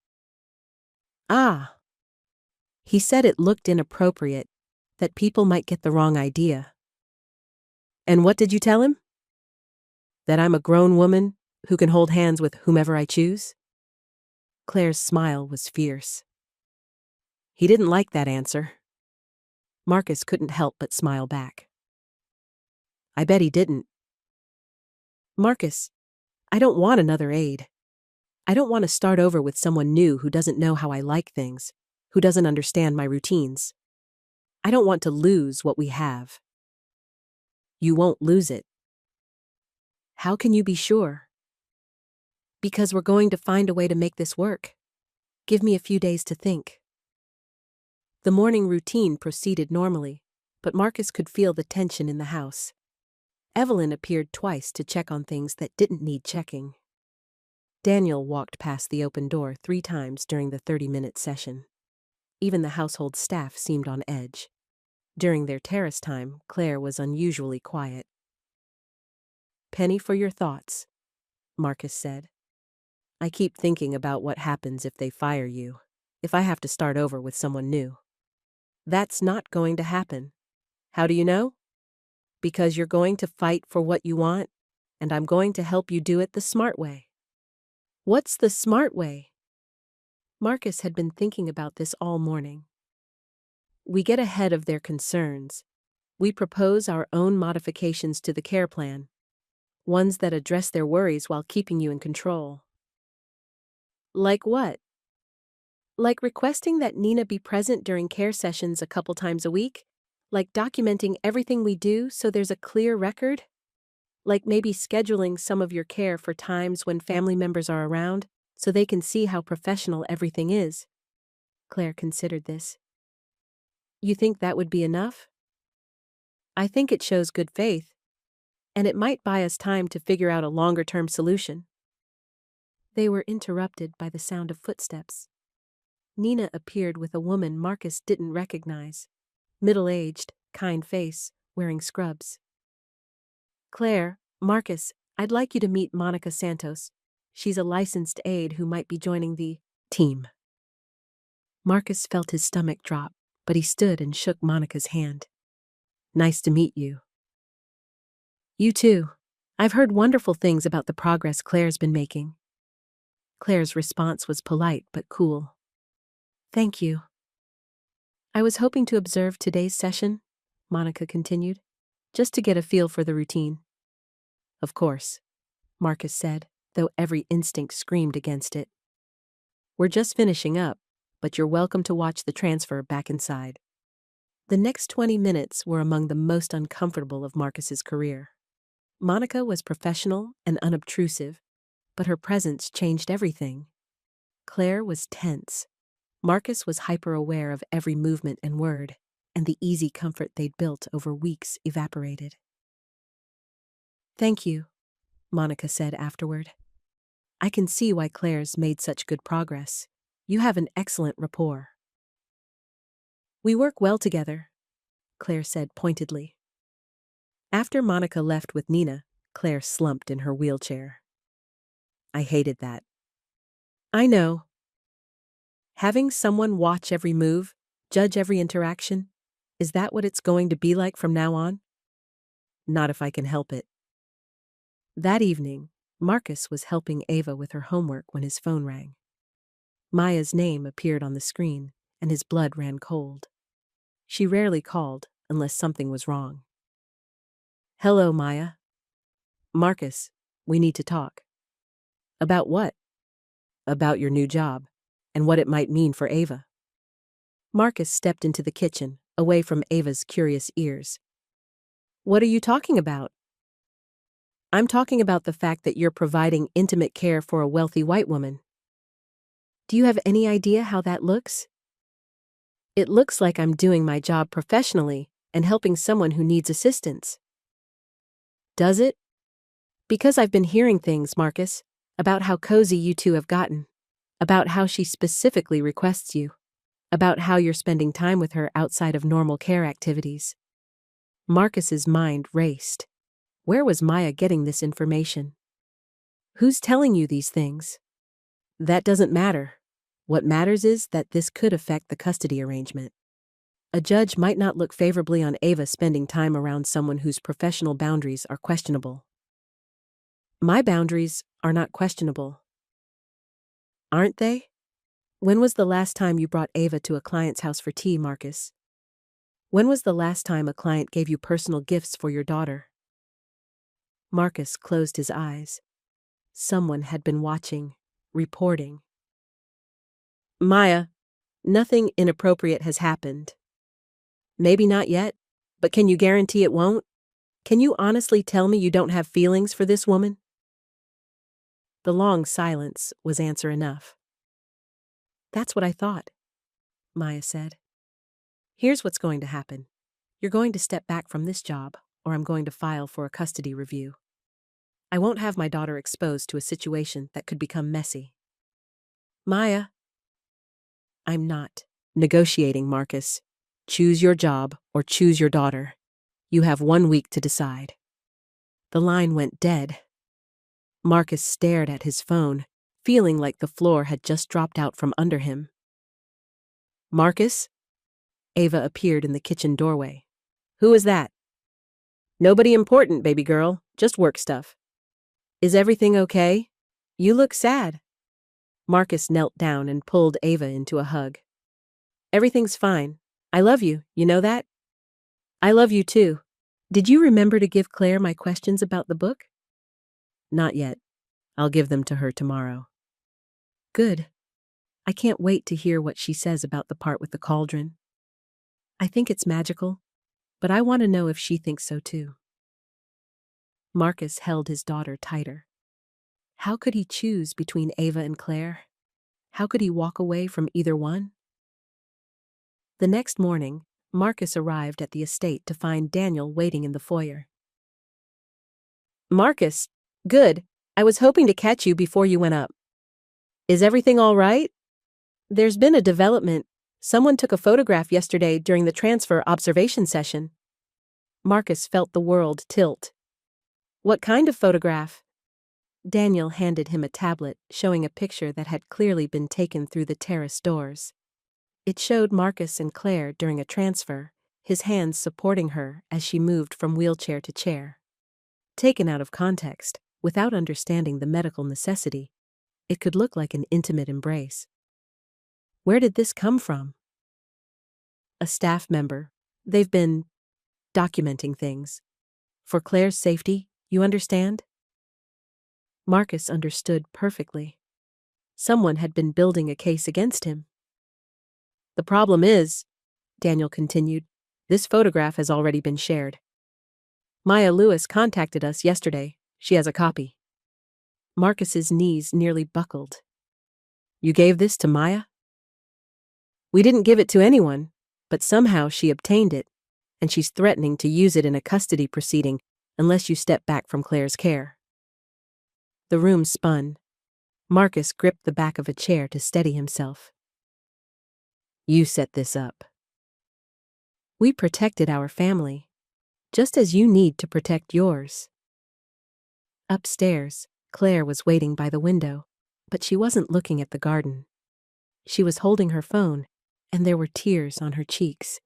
Ah. He said it looked inappropriate, that people might get the wrong idea. And what did you tell him? That I'm a grown woman who can hold hands with whomever I choose? Claire's smile was fierce. He didn't like that answer. Marcus couldn't help but smile back. I bet he didn't. Marcus, I don't want another aide. I don't want to start over with someone new who doesn't know how I like things, who doesn't understand my routines. I don't want to lose what we have. You won't lose it. How can you be sure? Because we're going to find a way to make this work. Give me a few days to think. The morning routine proceeded normally, but Marcus could feel the tension in the house. Evelyn appeared twice to check on things that didn't need checking. Daniel walked past the open door 3 times during the 30-minute session. Even the household staff seemed on edge. During their terrace time, Claire was unusually quiet. Penny for your thoughts, Marcus said. I keep thinking about what happens if they fire you, if I have to start over with someone new. That's not going to happen. How do you know? Because you're going to fight for what you want, and I'm going to help you do it the smart way. What's the smart way? Marcus had been thinking about this all morning. We get ahead of their concerns. We propose our own modifications to the care plan. Ones that address their worries while keeping you in control. Like what? Like requesting that Nina be present during care sessions a couple times a week? Like documenting everything we do so there's a clear record? Like maybe scheduling some of your care for times when family members are around so they can see how professional everything is? Claire considered this. You think that would be enough? I think it shows good faith, and it might buy us time to figure out a longer-term solution. They were interrupted by the sound of footsteps. Nina appeared with a woman Marcus didn't recognize. Middle-aged, kind face, wearing scrubs. Claire, Marcus, I'd like you to meet Monica Santos. She's a licensed aide who might be joining the team. Marcus felt his stomach drop, but he stood and shook Monica's hand. Nice to meet you. You too. I've heard wonderful things about the progress Claire's been making. Claire's response was polite but cool. Thank you. I was hoping to observe today's session, Monica continued, just to get a feel for the routine. Of course, Marcus said, though every instinct screamed against it. We're just finishing up, but you're welcome to watch the transfer back inside. The next 20 minutes were among the most uncomfortable of Marcus's career. Monica was professional and unobtrusive, but her presence changed everything. Claire was tense. Marcus was hyper-aware of every movement and word, and the easy comfort they'd built over weeks evaporated. Thank you, Monica said afterward. I can see why Claire's made such good progress. You have an excellent rapport. We work well together, Claire said pointedly. After Monica left with Nina, Claire slumped in her wheelchair. I hated that. I know. Having someone watch every move, judge every interaction, is that what it's going to be like from now on? Not if I can help it. That evening, Marcus was helping Ava with her homework when his phone rang. Maya's name appeared on the screen, and his blood ran cold. She rarely called unless something was wrong. Hello, Maya. Marcus, we need to talk. About what? About your new job, and what it might mean for Ava. Marcus stepped into the kitchen, away from Ava's curious ears. What are you talking about? I'm talking about the fact that you're providing intimate care for a wealthy white woman. Do you have any idea how that looks? It looks like I'm doing my job professionally and helping someone who needs assistance. Does it? Because I've been hearing things, Marcus, about how cozy you two have gotten, about how she specifically requests you, about how you're spending time with her outside of normal care activities. Marcus's mind raced. Where was Maya getting this information? Who's telling you these things? That doesn't matter. What matters is that this could affect the custody arrangement. A judge might not look favorably on Ava spending time around someone whose professional boundaries are questionable. My boundaries are not questionable. Aren't they? When was the last time you brought Ava to a client's house for tea, Marcus? When was the last time a client gave you personal gifts for your daughter? Marcus closed his eyes. Someone had been watching, reporting. Maya, nothing inappropriate has happened. Maybe not yet, but can you guarantee it won't? Can you honestly tell me you don't have feelings for this woman? The long silence was answer enough. That's what I thought, Maya said. Here's what's going to happen. You're going to step back from this job, or I'm going to file for a custody review. I won't have my daughter exposed to a situation that could become messy. Maya. I'm not negotiating, Marcus. Choose your job or choose your daughter. You have 1 week to decide. The line went dead. Marcus stared at his phone, feeling like the floor had just dropped out from under him. Marcus? Ava appeared in the kitchen doorway. Who is that? Nobody important, baby girl. Just work stuff. Is everything okay? You look sad. Marcus knelt down and pulled Ava into a hug. Everything's fine. I love you, you know that? I love you too. Did you remember to give Claire my questions about the book? Not yet. I'll give them to her tomorrow. Good. I can't wait to hear what she says about the part with the cauldron. I think it's magical, but I want to know if she thinks so too. Marcus held his daughter tighter. How could he choose between Ava and Claire? How could he walk away from either one? The next morning, Marcus arrived at the estate to find Daniel waiting in the foyer. Marcus, good. I was hoping to catch you before you went up. Is everything all right? There's been a development. Someone took a photograph yesterday during the transfer observation session. Marcus felt the world tilt. What kind of photograph? Daniel handed him a tablet showing a picture that had clearly been taken through the terrace doors. It showed Marcus and Claire during a transfer, his hands supporting her as she moved from wheelchair to chair. Taken out of context, without understanding the medical necessity, it could look like an intimate embrace. Where did this come from? A staff member. They've been documenting things. For Claire's safety, you understand? Marcus understood perfectly. Someone had been building a case against him. The problem is, Daniel continued, this photograph has already been shared. Maya Lewis contacted us yesterday. She has a copy. Marcus's knees nearly buckled. You gave this to Maya? We didn't give it to anyone, but somehow she obtained it, and she's threatening to use it in a custody proceeding unless you step back from Claire's care. The room spun. Marcus gripped the back of a chair to steady himself. You set this up. We protected our family, just as you need to protect yours. Upstairs, Claire was waiting by the window, but she wasn't looking at the garden. She was holding her phone, and there were tears on her cheeks.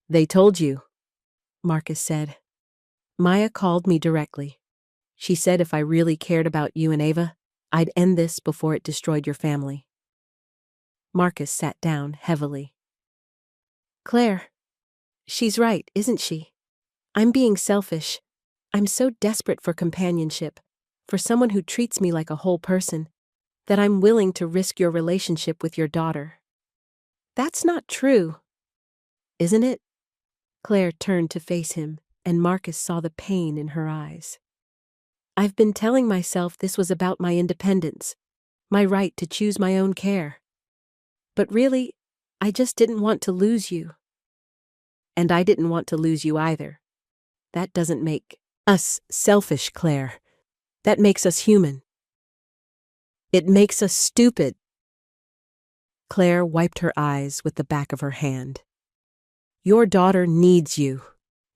They told you, Marcus said. Maya called me directly. She said if I really cared about you and Ava, I'd end this before it destroyed your family. Marcus sat down heavily. Claire, she's right, isn't she? I'm being selfish. I'm so desperate for companionship, for someone who treats me like a whole person, that I'm willing to risk your relationship with your daughter. That's not true, isn't it? Claire turned to face him, and Marcus saw the pain in her eyes. I've been telling myself this was about my independence, my right to choose my own care. But really, I just didn't want to lose you. And I didn't want to lose you either. That doesn't make us selfish, Claire. That makes us human. It makes us stupid. Claire wiped her eyes with the back of her hand. Your daughter needs you.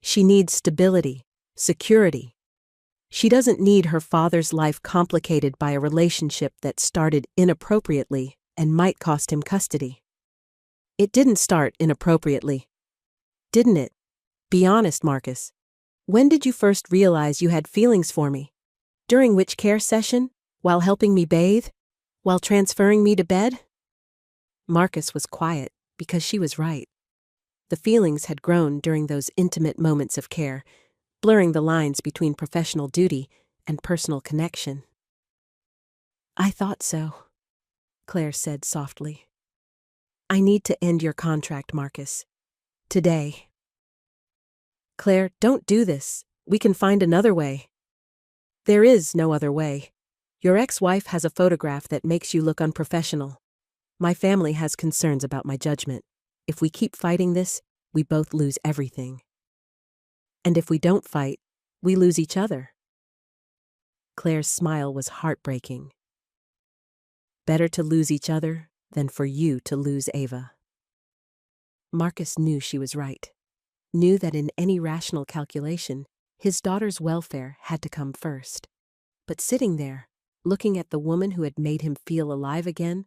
She needs stability, security. She doesn't need her father's life complicated by a relationship that started inappropriately and might cost him custody. It didn't start inappropriately, didn't it? Be honest, Marcus. When did you first realize you had feelings for me? During which care session? While helping me bathe? While transferring me to bed? Marcus was quiet because she was right. The feelings had grown during those intimate moments of care, blurring the lines between professional duty and personal connection. I thought so, Claire said softly. I need to end your contract, Marcus. Today. Claire, don't do this. We can find another way. There is no other way. Your ex-wife has a photograph that makes you look unprofessional. My family has concerns about my judgment. If we keep fighting this, we both lose everything. And if we don't fight, we lose each other. Claire's smile was heartbreaking. Better to lose each other than for you to lose Ava. Marcus knew she was right. Knew that in any rational calculation, his daughter's welfare had to come first. But sitting there, looking at the woman who had made him feel alive again,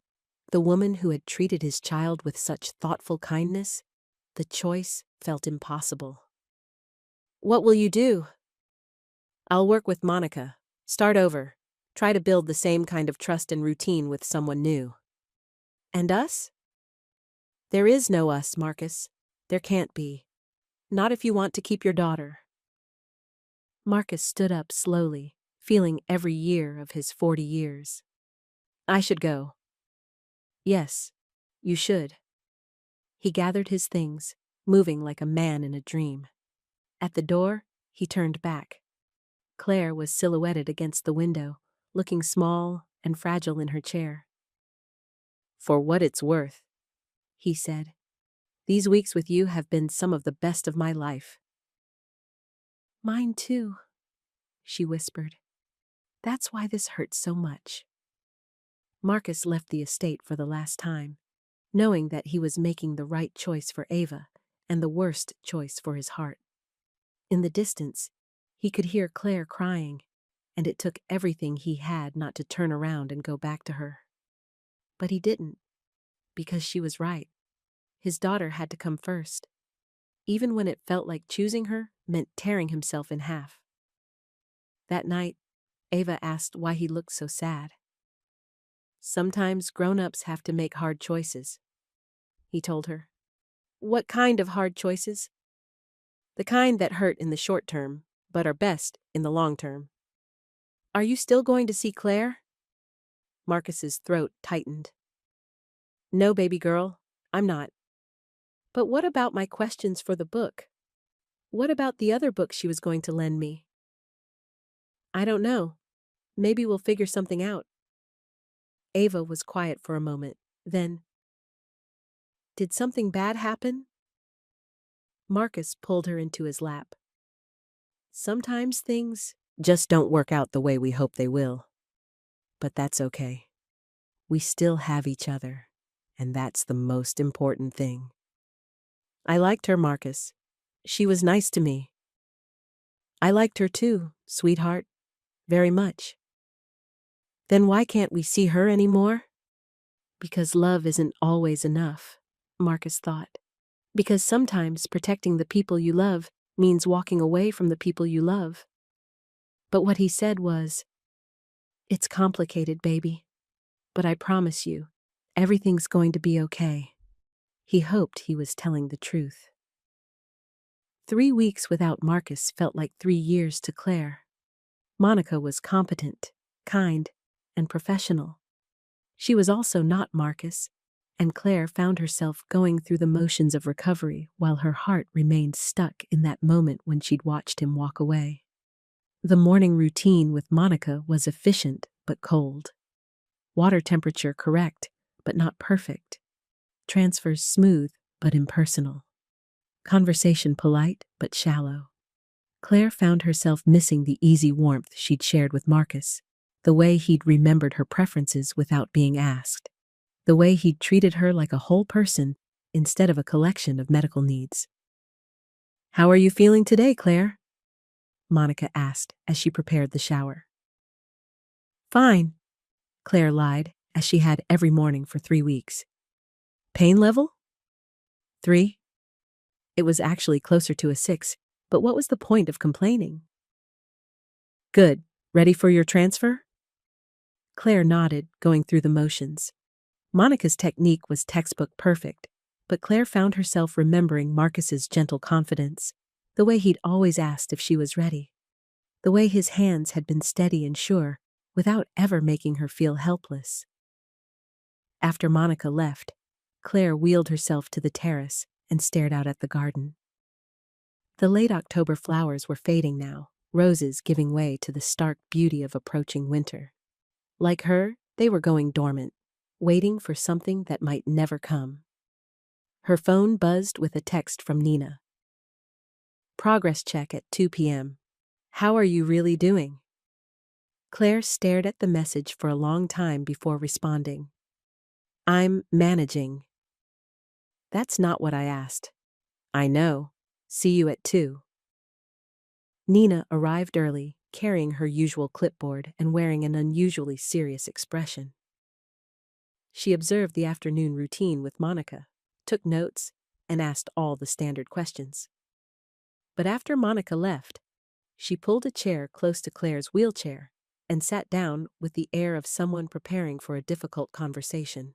the woman who had treated his child with such thoughtful kindness, the choice felt impossible. What will you do? I'll work with Monica. Start over. Try to build the same kind of trust and routine with someone new. And us? There is no us, Marcus. There can't be. Not if you want to keep your daughter. Marcus stood up slowly, feeling every year of his 40 years. I should go. Yes, you should. He gathered his things, moving like a man in a dream. At the door, he turned back. Claire was silhouetted against the window, looking small and fragile in her chair. For what it's worth, he said, these weeks with you have been some of the best of my life. Mine too, she whispered. That's why this hurts so much. Marcus left the estate for the last time, knowing that he was making the right choice for Ava and the worst choice for his heart. In the distance, he could hear Claire crying, and it took everything he had not to turn around and go back to her. But he didn't, because she was right. His daughter had to come first, even when it felt like choosing her meant tearing himself in half. That night, Ava asked why he looked so sad. Sometimes grown-ups have to make hard choices, he told her. What kind of hard choices? The kind that hurt in the short term, but are best in the long term. Are you still going to see Claire? Marcus's throat tightened. No, baby girl, I'm not. But what about my questions for the book? What about the other book she was going to lend me? I don't know. Maybe we'll figure something out. Ava was quiet for a moment. Then, did something bad happen? Marcus pulled her into his lap. Sometimes things just don't work out the way we hope they will. But that's okay. We still have each other, and that's the most important thing. I liked her, Marcus. She was nice to me. I liked her too, sweetheart. Very much. Then why can't we see her anymore? Because love isn't always enough, Marcus thought. Because sometimes protecting the people you love means walking away from the people you love. But what he said was, it's complicated, baby. But I promise you, everything's going to be okay. He hoped he was telling the truth. 3 weeks without Marcus felt like 3 years to Claire. Monica was competent, kind, and professional. She was also not Marcus, and Claire found herself going through the motions of recovery while her heart remained stuck in that moment when she'd watched him walk away. The morning routine with Monica was efficient but cold. Water temperature correct but not perfect. Transfers smooth but impersonal. Conversation polite but shallow. Claire found herself missing the easy warmth she'd shared with Marcus, the way he'd remembered her preferences without being asked, the way he'd treated her like a whole person instead of a collection of medical needs. How are you feeling today, Claire? Monica asked as she prepared the shower. Fine, Claire lied, as she had every morning for 3 weeks. Pain level? 3. It was actually closer to a 6, but what was the point of complaining? Good. Ready for your transfer? Claire nodded, going through the motions. Monica's technique was textbook perfect, but Claire found herself remembering Marcus's gentle confidence, the way he'd always asked if she was ready, the way his hands had been steady and sure, without ever making her feel helpless. After Monica left, Claire wheeled herself to the terrace and stared out at the garden. The late October flowers were fading now, roses giving way to the stark beauty of approaching winter. Like her, they were going dormant, waiting for something that might never come. Her phone buzzed with a text from Nina. Progress check at 2 p.m. How are you really doing? Claire stared at the message for a long time before responding. I'm managing. That's not what I asked. I know. See you at 2. Nina arrived early, carrying her usual clipboard and wearing an unusually serious expression. She observed the afternoon routine with Monica, took notes, and asked all the standard questions. But after Monica left, she pulled a chair close to Claire's wheelchair and sat down with the air of someone preparing for a difficult conversation.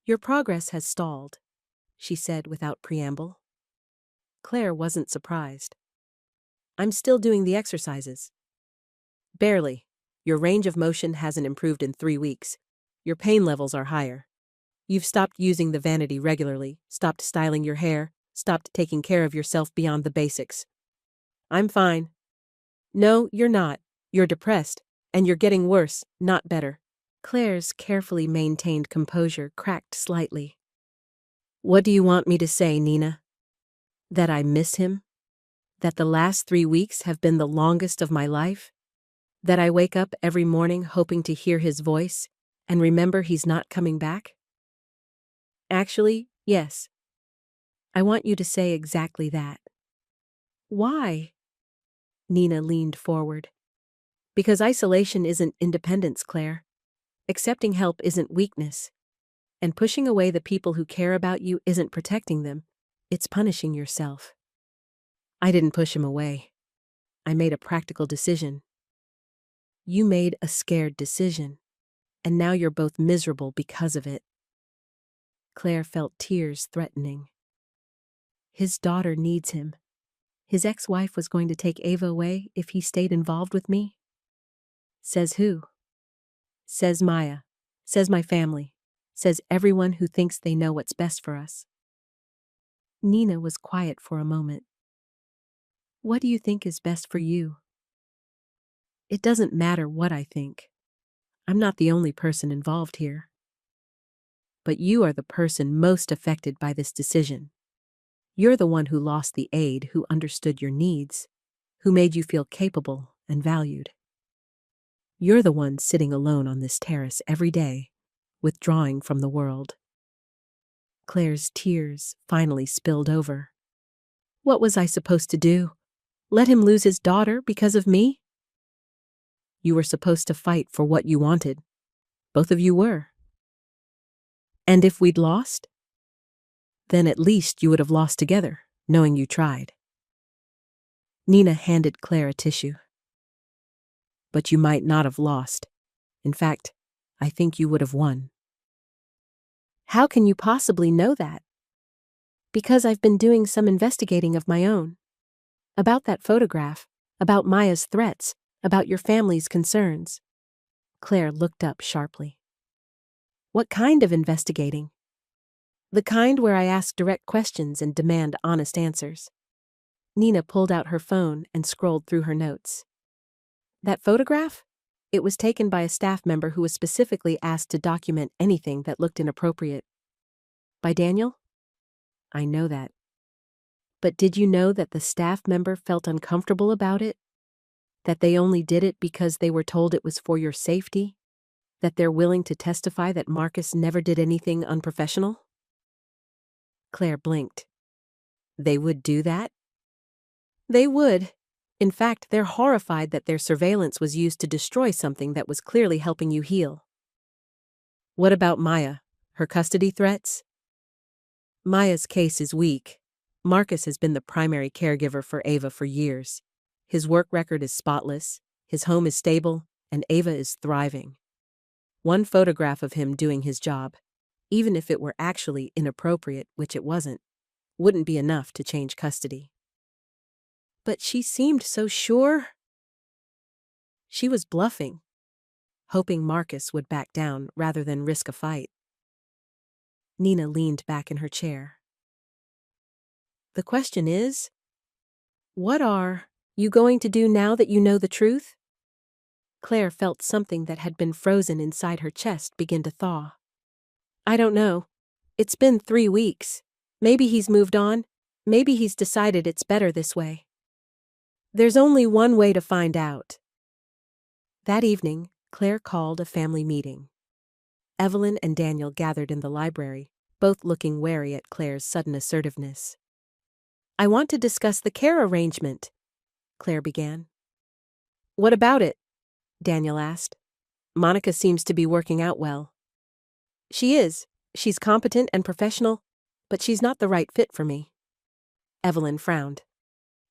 Your progress has stalled, she said without preamble. Claire wasn't surprised. I'm still doing the exercises. Barely. Your range of motion hasn't improved in 3 weeks. Your pain levels are higher. You've stopped using the vanity regularly, stopped styling your hair, stopped taking care of yourself beyond the basics. I'm fine. No, you're not. You're depressed, and you're getting worse, not better. Claire's carefully maintained composure cracked slightly. What do you want me to say, Nina? That I miss him? That the last 3 weeks have been the longest of my life? That I wake up every morning hoping to hear his voice and remember he's not coming back? Actually, yes. I want you to say exactly that. Why? Nina leaned forward. Because isolation isn't independence, Claire. Accepting help isn't weakness. And pushing away the people who care about you isn't protecting them. It's punishing yourself. I didn't push him away. I made a practical decision. You made a scared decision. And now you're both miserable because of it. Claire felt tears threatening. His daughter needs him. His ex-wife was going to take Ava away if he stayed involved with me? Says who? Says Maya. Says my family. Says everyone who thinks they know what's best for us. Nina was quiet for a moment. What do you think is best for you? It doesn't matter what I think. I'm not the only person involved here. But you are the person most affected by this decision. You're the one who lost the aide who understood your needs, who made you feel capable and valued. You're the one sitting alone on this terrace every day, withdrawing from the world. Claire's tears finally spilled over. What was I supposed to do? Let him lose his daughter because of me? You were supposed to fight for what you wanted. Both of you were. And if we'd lost? Then at least you would have lost together, knowing you tried. Nina handed Claire a tissue. But you might not have lost. In fact, I think you would have won. How can you possibly know that? Because I've been doing some investigating of my own. About that photograph, about Maya's threats, about your family's concerns. Claire looked up sharply. What kind of investigating? The kind where I ask direct questions and demand honest answers. Nina pulled out her phone and scrolled through her notes. That photograph? It was taken by a staff member who was specifically asked to document anything that looked inappropriate. By Daniel? I know that. But did you know that the staff member felt uncomfortable about it? That they only did it because they were told it was for your safety? That they're willing to testify that Marcus never did anything unprofessional? Claire blinked. They would do that? They would. In fact, they're horrified that their surveillance was used to destroy something that was clearly helping you heal. What about Maya? Her custody threats? Maya's case is weak. Marcus has been the primary caregiver for Ava for years. His work record is spotless, his home is stable, and Ava is thriving. One photograph of him doing his job, even if it were actually inappropriate, which it wasn't, wouldn't be enough to change custody. But she seemed so sure. She was bluffing, hoping Marcus would back down rather than risk a fight. Nina leaned back in her chair. The question is, what are you going to do now that you know the truth? Claire felt something that had been frozen inside her chest begin to thaw. I don't know. It's been 3 weeks. Maybe he's moved on. Maybe he's decided it's better this way. There's only one way to find out. That evening, Claire called a family meeting. Evelyn and Daniel gathered in the library, both looking wary at Claire's sudden assertiveness. I want to discuss the care arrangement, Claire began. What about it? Daniel asked. Monica seems to be working out well. She is. She's competent and professional, but she's not the right fit for me. Evelyn frowned.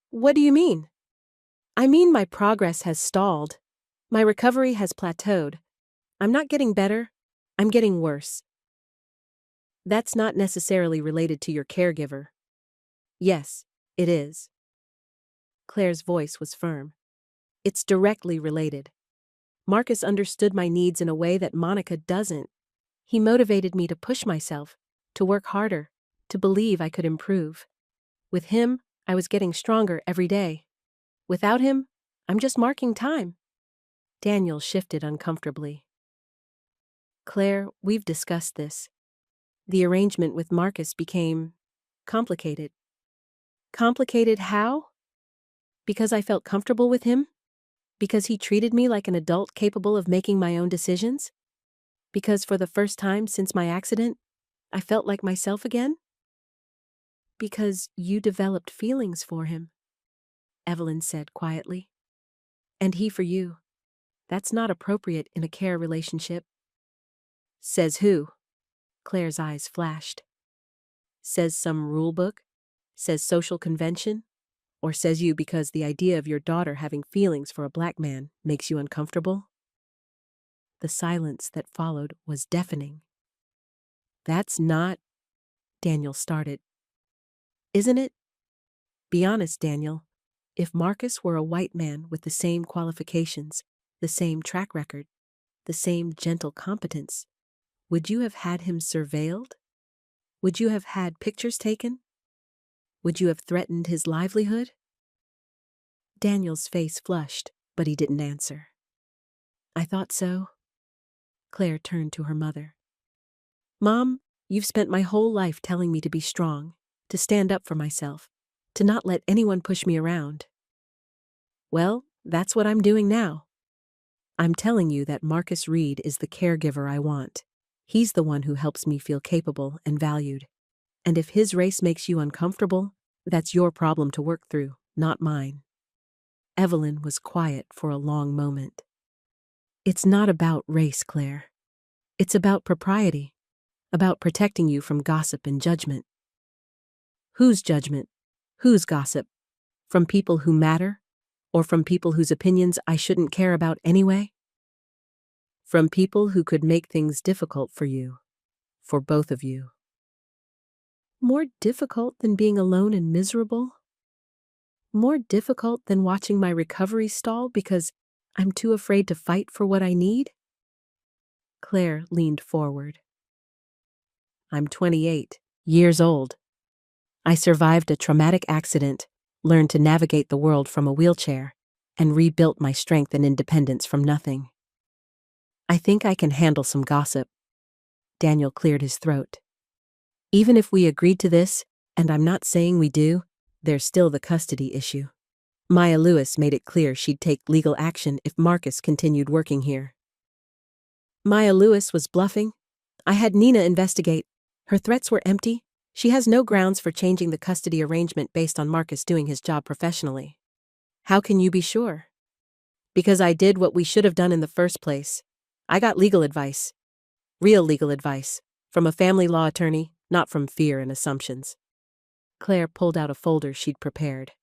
What do you mean? I mean my progress has stalled. My recovery has plateaued. I'm not getting better. I'm getting worse. That's not necessarily related to your caregiver. Yes, it is. Claire's voice was firm. It's directly related. Marcus understood my needs in a way that Monica doesn't. He motivated me to push myself, to work harder, to believe I could improve. With him, I was getting stronger every day. Without him, I'm just marking time. Daniel shifted uncomfortably. Claire, we've discussed this. The arrangement with Marcus became complicated. Complicated how? Because I felt comfortable with him? Because he treated me like an adult capable of making my own decisions? Because for the first time since my accident, I felt like myself again? Because you developed feelings for him, Evelyn said quietly. And he for you. That's not appropriate in a care relationship. Says who? Claire's eyes flashed. Says some rule book? Says social convention? Or says you because the idea of your daughter having feelings for a black man makes you uncomfortable? The silence that followed was deafening. That's not, Daniel started. Isn't it? Be honest, Daniel. If Marcus were a white man with the same qualifications, the same track record, the same gentle competence, would you have had him surveilled? Would you have had pictures taken? Would you have threatened his livelihood? Daniel's face flushed, but he didn't answer. I thought so. Claire turned to her mother. Mom, you've spent my whole life telling me to be strong, to stand up for myself, to not let anyone push me around. Well, that's what I'm doing now. I'm telling you that Marcus Reed is the caregiver I want. He's the one who helps me feel capable and valued. And if his race makes you uncomfortable, that's your problem to work through, not mine. Evelyn was quiet for a long moment. It's not about race, Claire. It's about propriety, about protecting you from gossip and judgment. Whose judgment? Whose gossip? From people who matter? Or from people whose opinions I shouldn't care about anyway? From people who could make things difficult for you, for both of you. More difficult than being alone and miserable? More difficult than watching my recovery stall because I'm too afraid to fight for what I need? Claire leaned forward. I'm 28 years old. I survived a traumatic accident, learned to navigate the world from a wheelchair, and rebuilt my strength and independence from nothing. I think I can handle some gossip. Daniel cleared his throat. Even if we agreed to this, and I'm not saying we do, there's still the custody issue. Maya Lewis made it clear she'd take legal action if Marcus continued working here. Maya Lewis was bluffing. I had Nina investigate. Her threats were empty. She has no grounds for changing the custody arrangement based on Marcus doing his job professionally. How can you be sure? Because I did what we should have done in the first place. I got legal advice. Real legal advice. From a family law attorney, not from fear and assumptions. Claire pulled out a folder she'd prepared.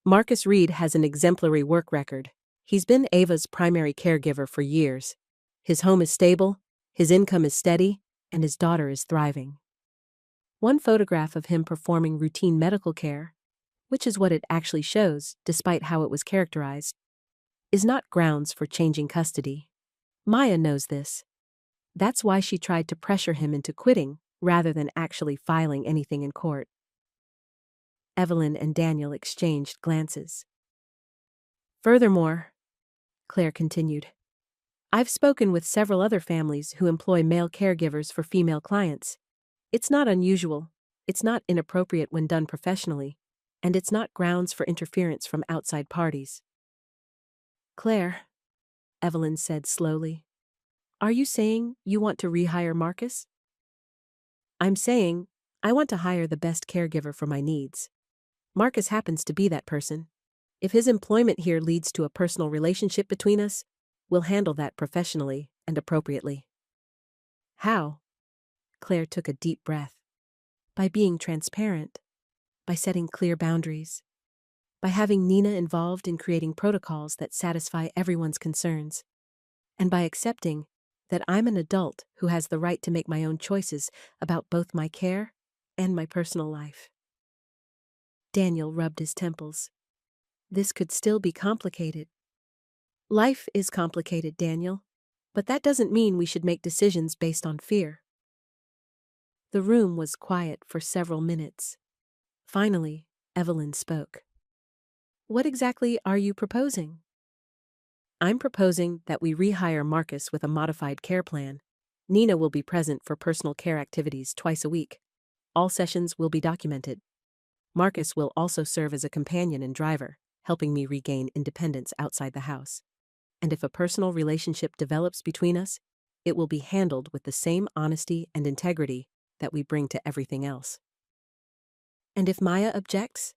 Marcus Reed has an exemplary work record. He's been Ava's primary caregiver for years. His home is stable, his income is steady, and his daughter is thriving. One photograph of him performing routine medical care, which is what it actually shows, despite how it was characterized, is not grounds for changing custody. Maya knows this. That's why she tried to pressure him into quitting, rather than actually filing anything in court. Evelyn and Daniel exchanged glances. Furthermore, Claire continued, I've spoken with several other families who employ male caregivers for female clients. It's not unusual, it's not inappropriate when done professionally, and it's not grounds for interference from outside parties. Claire, Evelyn said slowly, are you saying you want to rehire Marcus? I'm saying I want to hire the best caregiver for my needs. Marcus happens to be that person. If his employment here leads to a personal relationship between us, we'll handle that professionally and appropriately. How? Claire took a deep breath. By being transparent, by setting clear boundaries, by having Nina involved in creating protocols that satisfy everyone's concerns, and by accepting that I'm an adult who has the right to make my own choices about both my care and my personal life. Daniel rubbed his temples. This could still be complicated. Life is complicated, Daniel, but that doesn't mean we should make decisions based on fear. The room was quiet for several minutes. Finally, Evelyn spoke. What exactly are you proposing? I'm proposing that we rehire Marcus with a modified care plan. Nina will be present for personal care activities twice a week. All sessions will be documented. Marcus will also serve as a companion and driver, helping me regain independence outside the house. And if a personal relationship develops between us, it will be handled with the same honesty and integrity that we bring to everything else. And if Maya objects?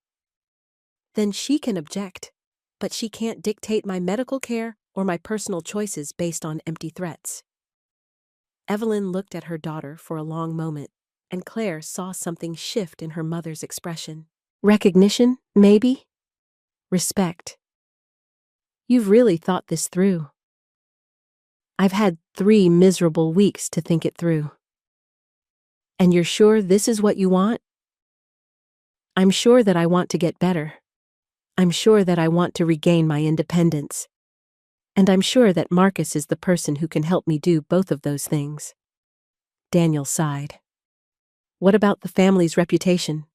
Then she can object, but she can't dictate my medical care or my personal choices based on empty threats. Evelyn looked at her daughter for a long moment, and Claire saw something shift in her mother's expression. Recognition, maybe? Respect. You've really thought this through. I've had 3 miserable weeks to think it through. And you're sure this is what you want? I'm sure that I want to get better. I'm sure that I want to regain my independence. And I'm sure that Marcus is the person who can help me do both of those things. Daniel sighed. What about the family's reputation?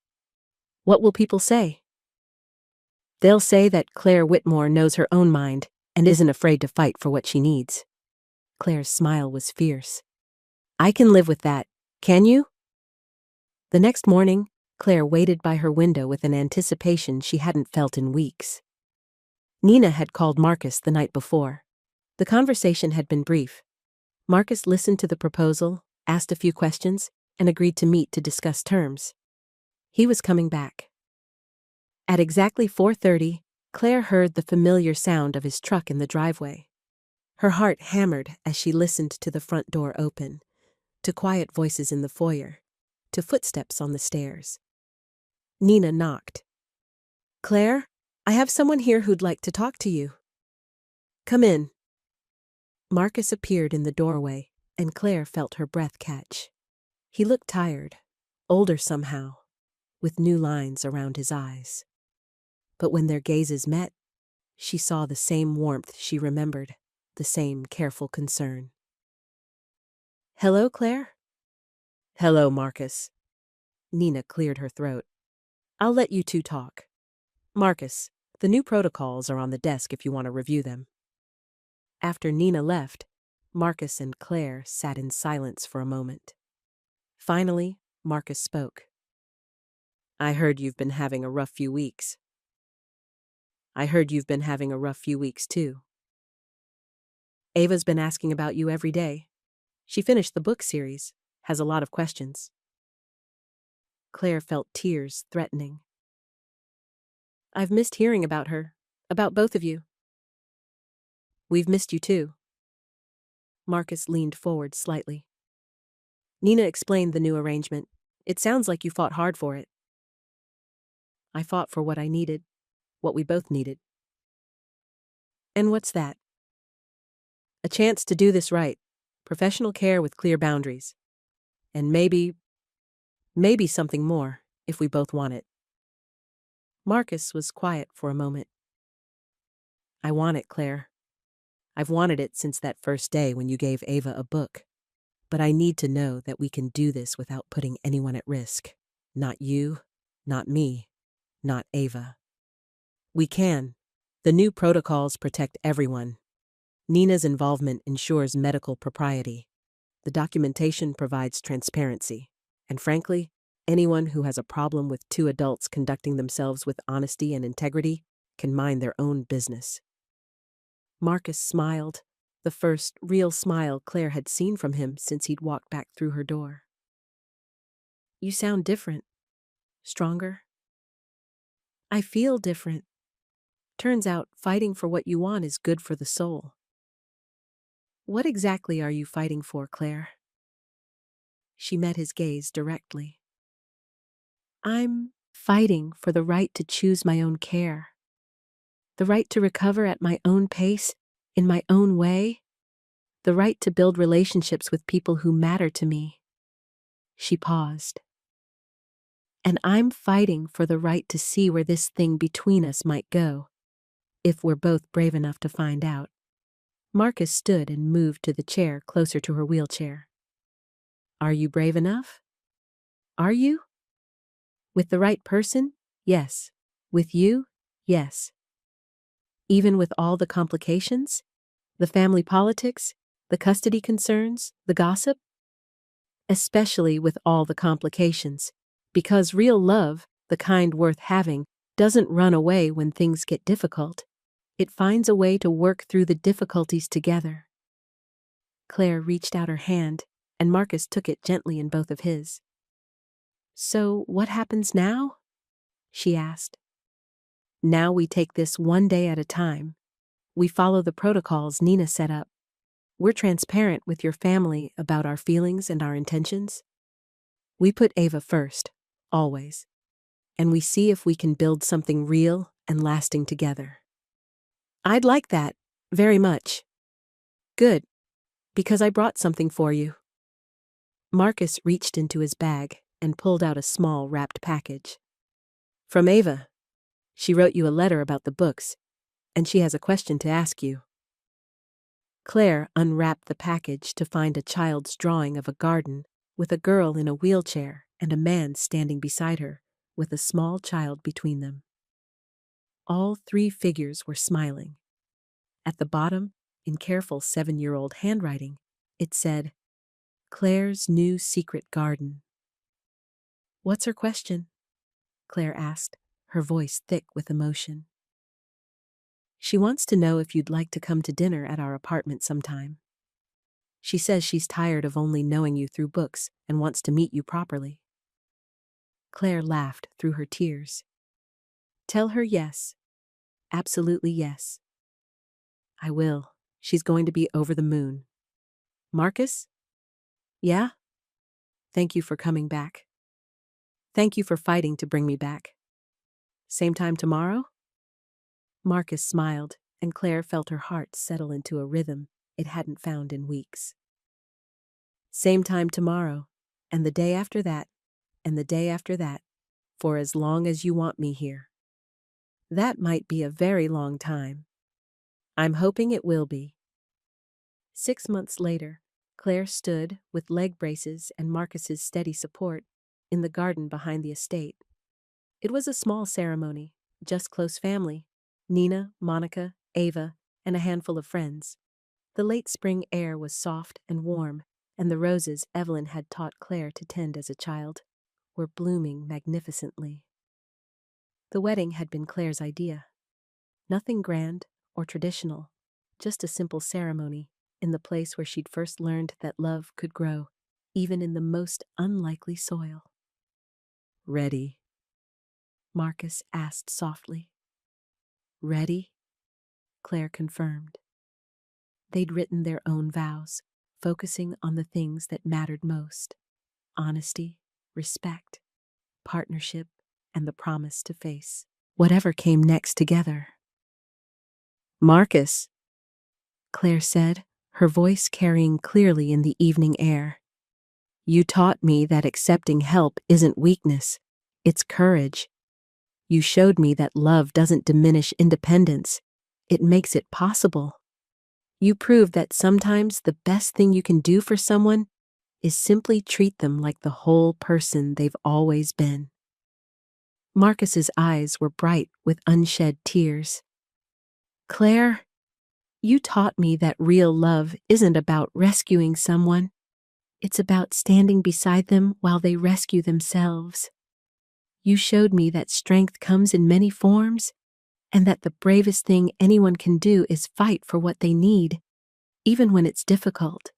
What will people say? They'll say that Claire Whitmore knows her own mind and isn't afraid to fight for what she needs. Claire's smile was fierce. I can live with that, can you? The next morning, Claire waited by her window with an anticipation she hadn't felt in weeks. Nina had called Marcus the night before. The conversation had been brief. Marcus listened to the proposal, asked a few questions, and agreed to meet to discuss terms. He was coming back. At exactly 4:30, Claire heard the familiar sound of his truck in the driveway. Her heart hammered as she listened to the front door open, to quiet voices in the foyer, to footsteps on the stairs. Nina knocked. Claire, I have someone here who'd like to talk to you. Come in. Marcus appeared in the doorway, and Claire felt her breath catch. He looked tired, older somehow, with new lines around his eyes. But when their gazes met, she saw the same warmth she remembered, the same careful concern. Hello, Claire? Hello, Marcus. Nina cleared her throat. I'll let you two talk. Marcus, the new protocols are on the desk if you want to review them. After Nina left, Marcus and Claire sat in silence for a moment. Finally, Marcus spoke. I heard you've been having a rough few weeks. I heard you've been having a rough few weeks, too. Ava's been asking about you every day. She finished the book series, has a lot of questions. Claire felt tears threatening. I've missed hearing about her, about both of you. We've missed you too. Marcus leaned forward slightly. Nina explained the new arrangement. It sounds like you fought hard for it. I fought for what I needed, what we both needed. And what's that? A chance to do this right, professional care with clear boundaries. And maybe something more, if we both want it. Marcus was quiet for a moment. I want it, Claire. I've wanted it since that first day when you gave Ava a book. But I need to know that we can do this without putting anyone at risk. Not you, not me, not Ava. We can. The new protocols protect everyone. Nina's involvement ensures medical propriety. The documentation provides transparency. And frankly, anyone who has a problem with 2 adults conducting themselves with honesty and integrity can mind their own business. Marcus smiled, the first real smile Claire had seen from him since he'd walked back through her door. You sound different. Stronger. I feel different. Turns out fighting for what you want is good for the soul. What exactly are you fighting for, Claire? She met his gaze directly. I'm fighting for the right to choose my own care. The right to recover at my own pace, in my own way. The right to build relationships with people who matter to me. She paused. And I'm fighting for the right to see where this thing between us might go, if we're both brave enough to find out. Marcus stood and moved to the chair closer to her wheelchair. Are you brave enough? Are you? With the right person? Yes. With you? Yes. Even with all the complications? The family politics? The custody concerns? The gossip? Especially with all the complications. Because real love, the kind worth having, doesn't run away when things get difficult. It finds a way to work through the difficulties together. Claire reached out her hand, and Marcus took it gently in both of his. So, what happens now? She asked. Now we take this one day at a time. We follow the protocols Nina set up. We're transparent with your family about our feelings and our intentions. We put Ava first, always. And we see if we can build something real and lasting together. I'd like that, very much. Good, because I brought something for you. Marcus reached into his bag and pulled out a small wrapped package. From Ava. She wrote you a letter about the books, and she has a question to ask you. Claire unwrapped the package to find a child's drawing of a garden with a girl in a wheelchair and a man standing beside her, with a small child between them. All three figures were smiling. At the bottom, in careful 7-year-old handwriting, it said, Claire's new secret garden. What's her question? Claire asked, her voice thick with emotion. She wants to know if you'd like to come to dinner at our apartment sometime. She says she's tired of only knowing you through books and wants to meet you properly. Claire laughed through her tears. Tell her yes. Absolutely yes. I will. She's going to be over the moon. Marcus? Yeah? Thank you for coming back. Thank you for fighting to bring me back. Same time tomorrow? Marcus smiled, and Claire felt her heart settle into a rhythm it hadn't found in weeks. Same time tomorrow, and the day after that, and the day after that, for as long as you want me here. That might be a very long time. I'm hoping it will be. 6 months later, Claire stood, with leg braces and Marcus's steady support, in the garden behind the estate. It was a small ceremony, just close family, Nina, Monica, Ava, and a handful of friends. The late spring air was soft and warm, and the roses Evelyn had taught Claire to tend as a child were blooming magnificently. The wedding had been Claire's idea. Nothing grand or traditional, just a simple ceremony in the place where she'd first learned that love could grow, even in the most unlikely soil. Ready? Marcus asked softly. Ready? Claire confirmed. They'd written their own vows, focusing on the things that mattered most: honesty, respect, partnership, and the promise to face whatever came next together. Marcus, Claire said, her voice carrying clearly in the evening air. You taught me that accepting help isn't weakness, it's courage. You showed me that love doesn't diminish independence, it makes it possible. You proved that sometimes the best thing you can do for someone is simply treat them like the whole person they've always been. Marcus's eyes were bright with unshed tears. Claire, you taught me that real love isn't about rescuing someone. It's about standing beside them while they rescue themselves. You showed me that strength comes in many forms, and that the bravest thing anyone can do is fight for what they need, even when it's difficult.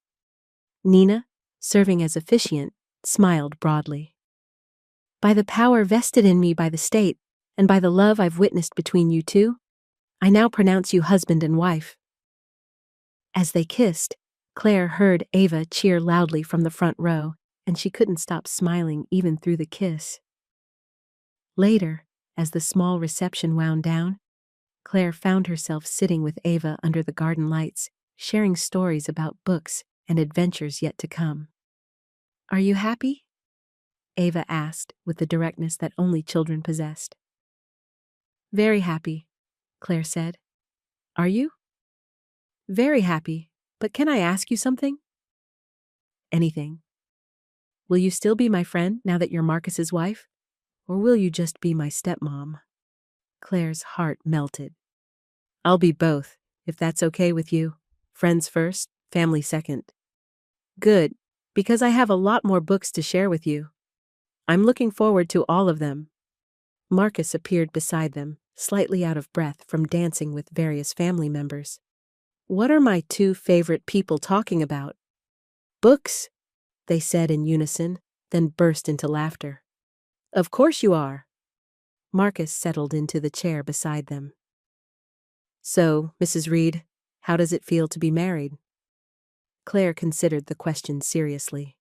Nina, serving as officiant, smiled broadly. By the power vested in me by the state, and by the love I've witnessed between you two, I now pronounce you husband and wife. As they kissed, Claire heard Ava cheer loudly from the front row, and she couldn't stop smiling even through the kiss. Later, as the small reception wound down, Claire found herself sitting with Ava under the garden lights, sharing stories about books and adventures yet to come. Are you happy? Ava asked with the directness that only children possessed. Very happy, Claire said. Are you? Very happy, but can I ask you something? Anything. Will you still be my friend now that you're Marcus's wife? Or will you just be my stepmom? Claire's heart melted. I'll be both, if that's okay with you. Friends first, family second. Good, because I have a lot more books to share with you. I'm looking forward to all of them. Marcus appeared beside them, slightly out of breath from dancing with various family members. What are my two favorite people talking about? Books, they said in unison, then burst into laughter. Of course you are. Marcus settled into the chair beside them. So, Mrs. Reed, how does it feel to be married? Claire considered the question seriously.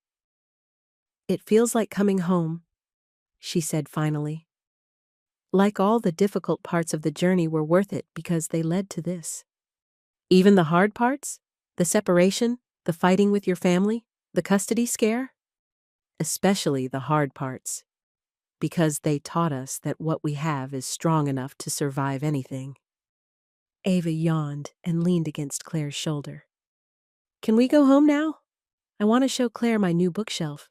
It feels like coming home, she said finally. Like all the difficult parts of the journey were worth it because they led to this. Even the hard parts? The separation? The fighting with your family? The custody scare? Especially the hard parts. Because they taught us that what we have is strong enough to survive anything. Ava yawned and leaned against Claire's shoulder. Can we go home now? I want to show Claire my new bookshelf.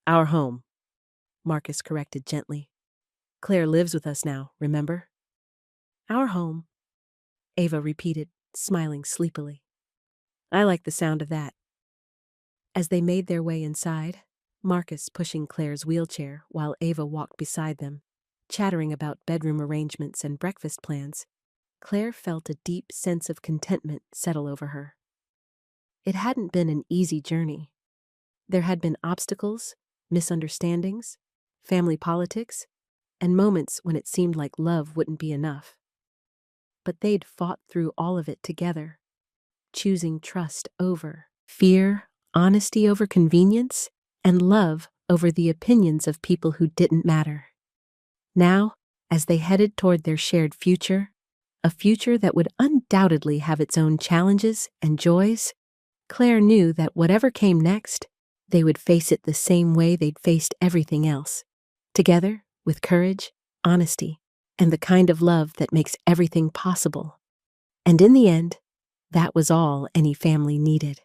Our home, Marcus corrected gently. Claire lives with us now, remember? Our home, Ava repeated, smiling sleepily. I like the sound of that. As they made their way inside, Marcus pushing Claire's wheelchair while Ava walked beside them, chattering about bedroom arrangements and breakfast plans, Claire felt a deep sense of contentment settle over her. It hadn't been an easy journey. There had been obstacles, misunderstandings, family politics, and moments when it seemed like love wouldn't be enough. But they'd fought through all of it together, choosing trust over fear, honesty over convenience, and love over the opinions of people who didn't matter. Now, as they headed toward their shared future, a future that would undoubtedly have its own challenges and joys, Claire knew that whatever came next, they would face it the same way they'd faced everything else, together with courage, honesty, and the kind of love that makes everything possible. And in the end, that was all any family needed.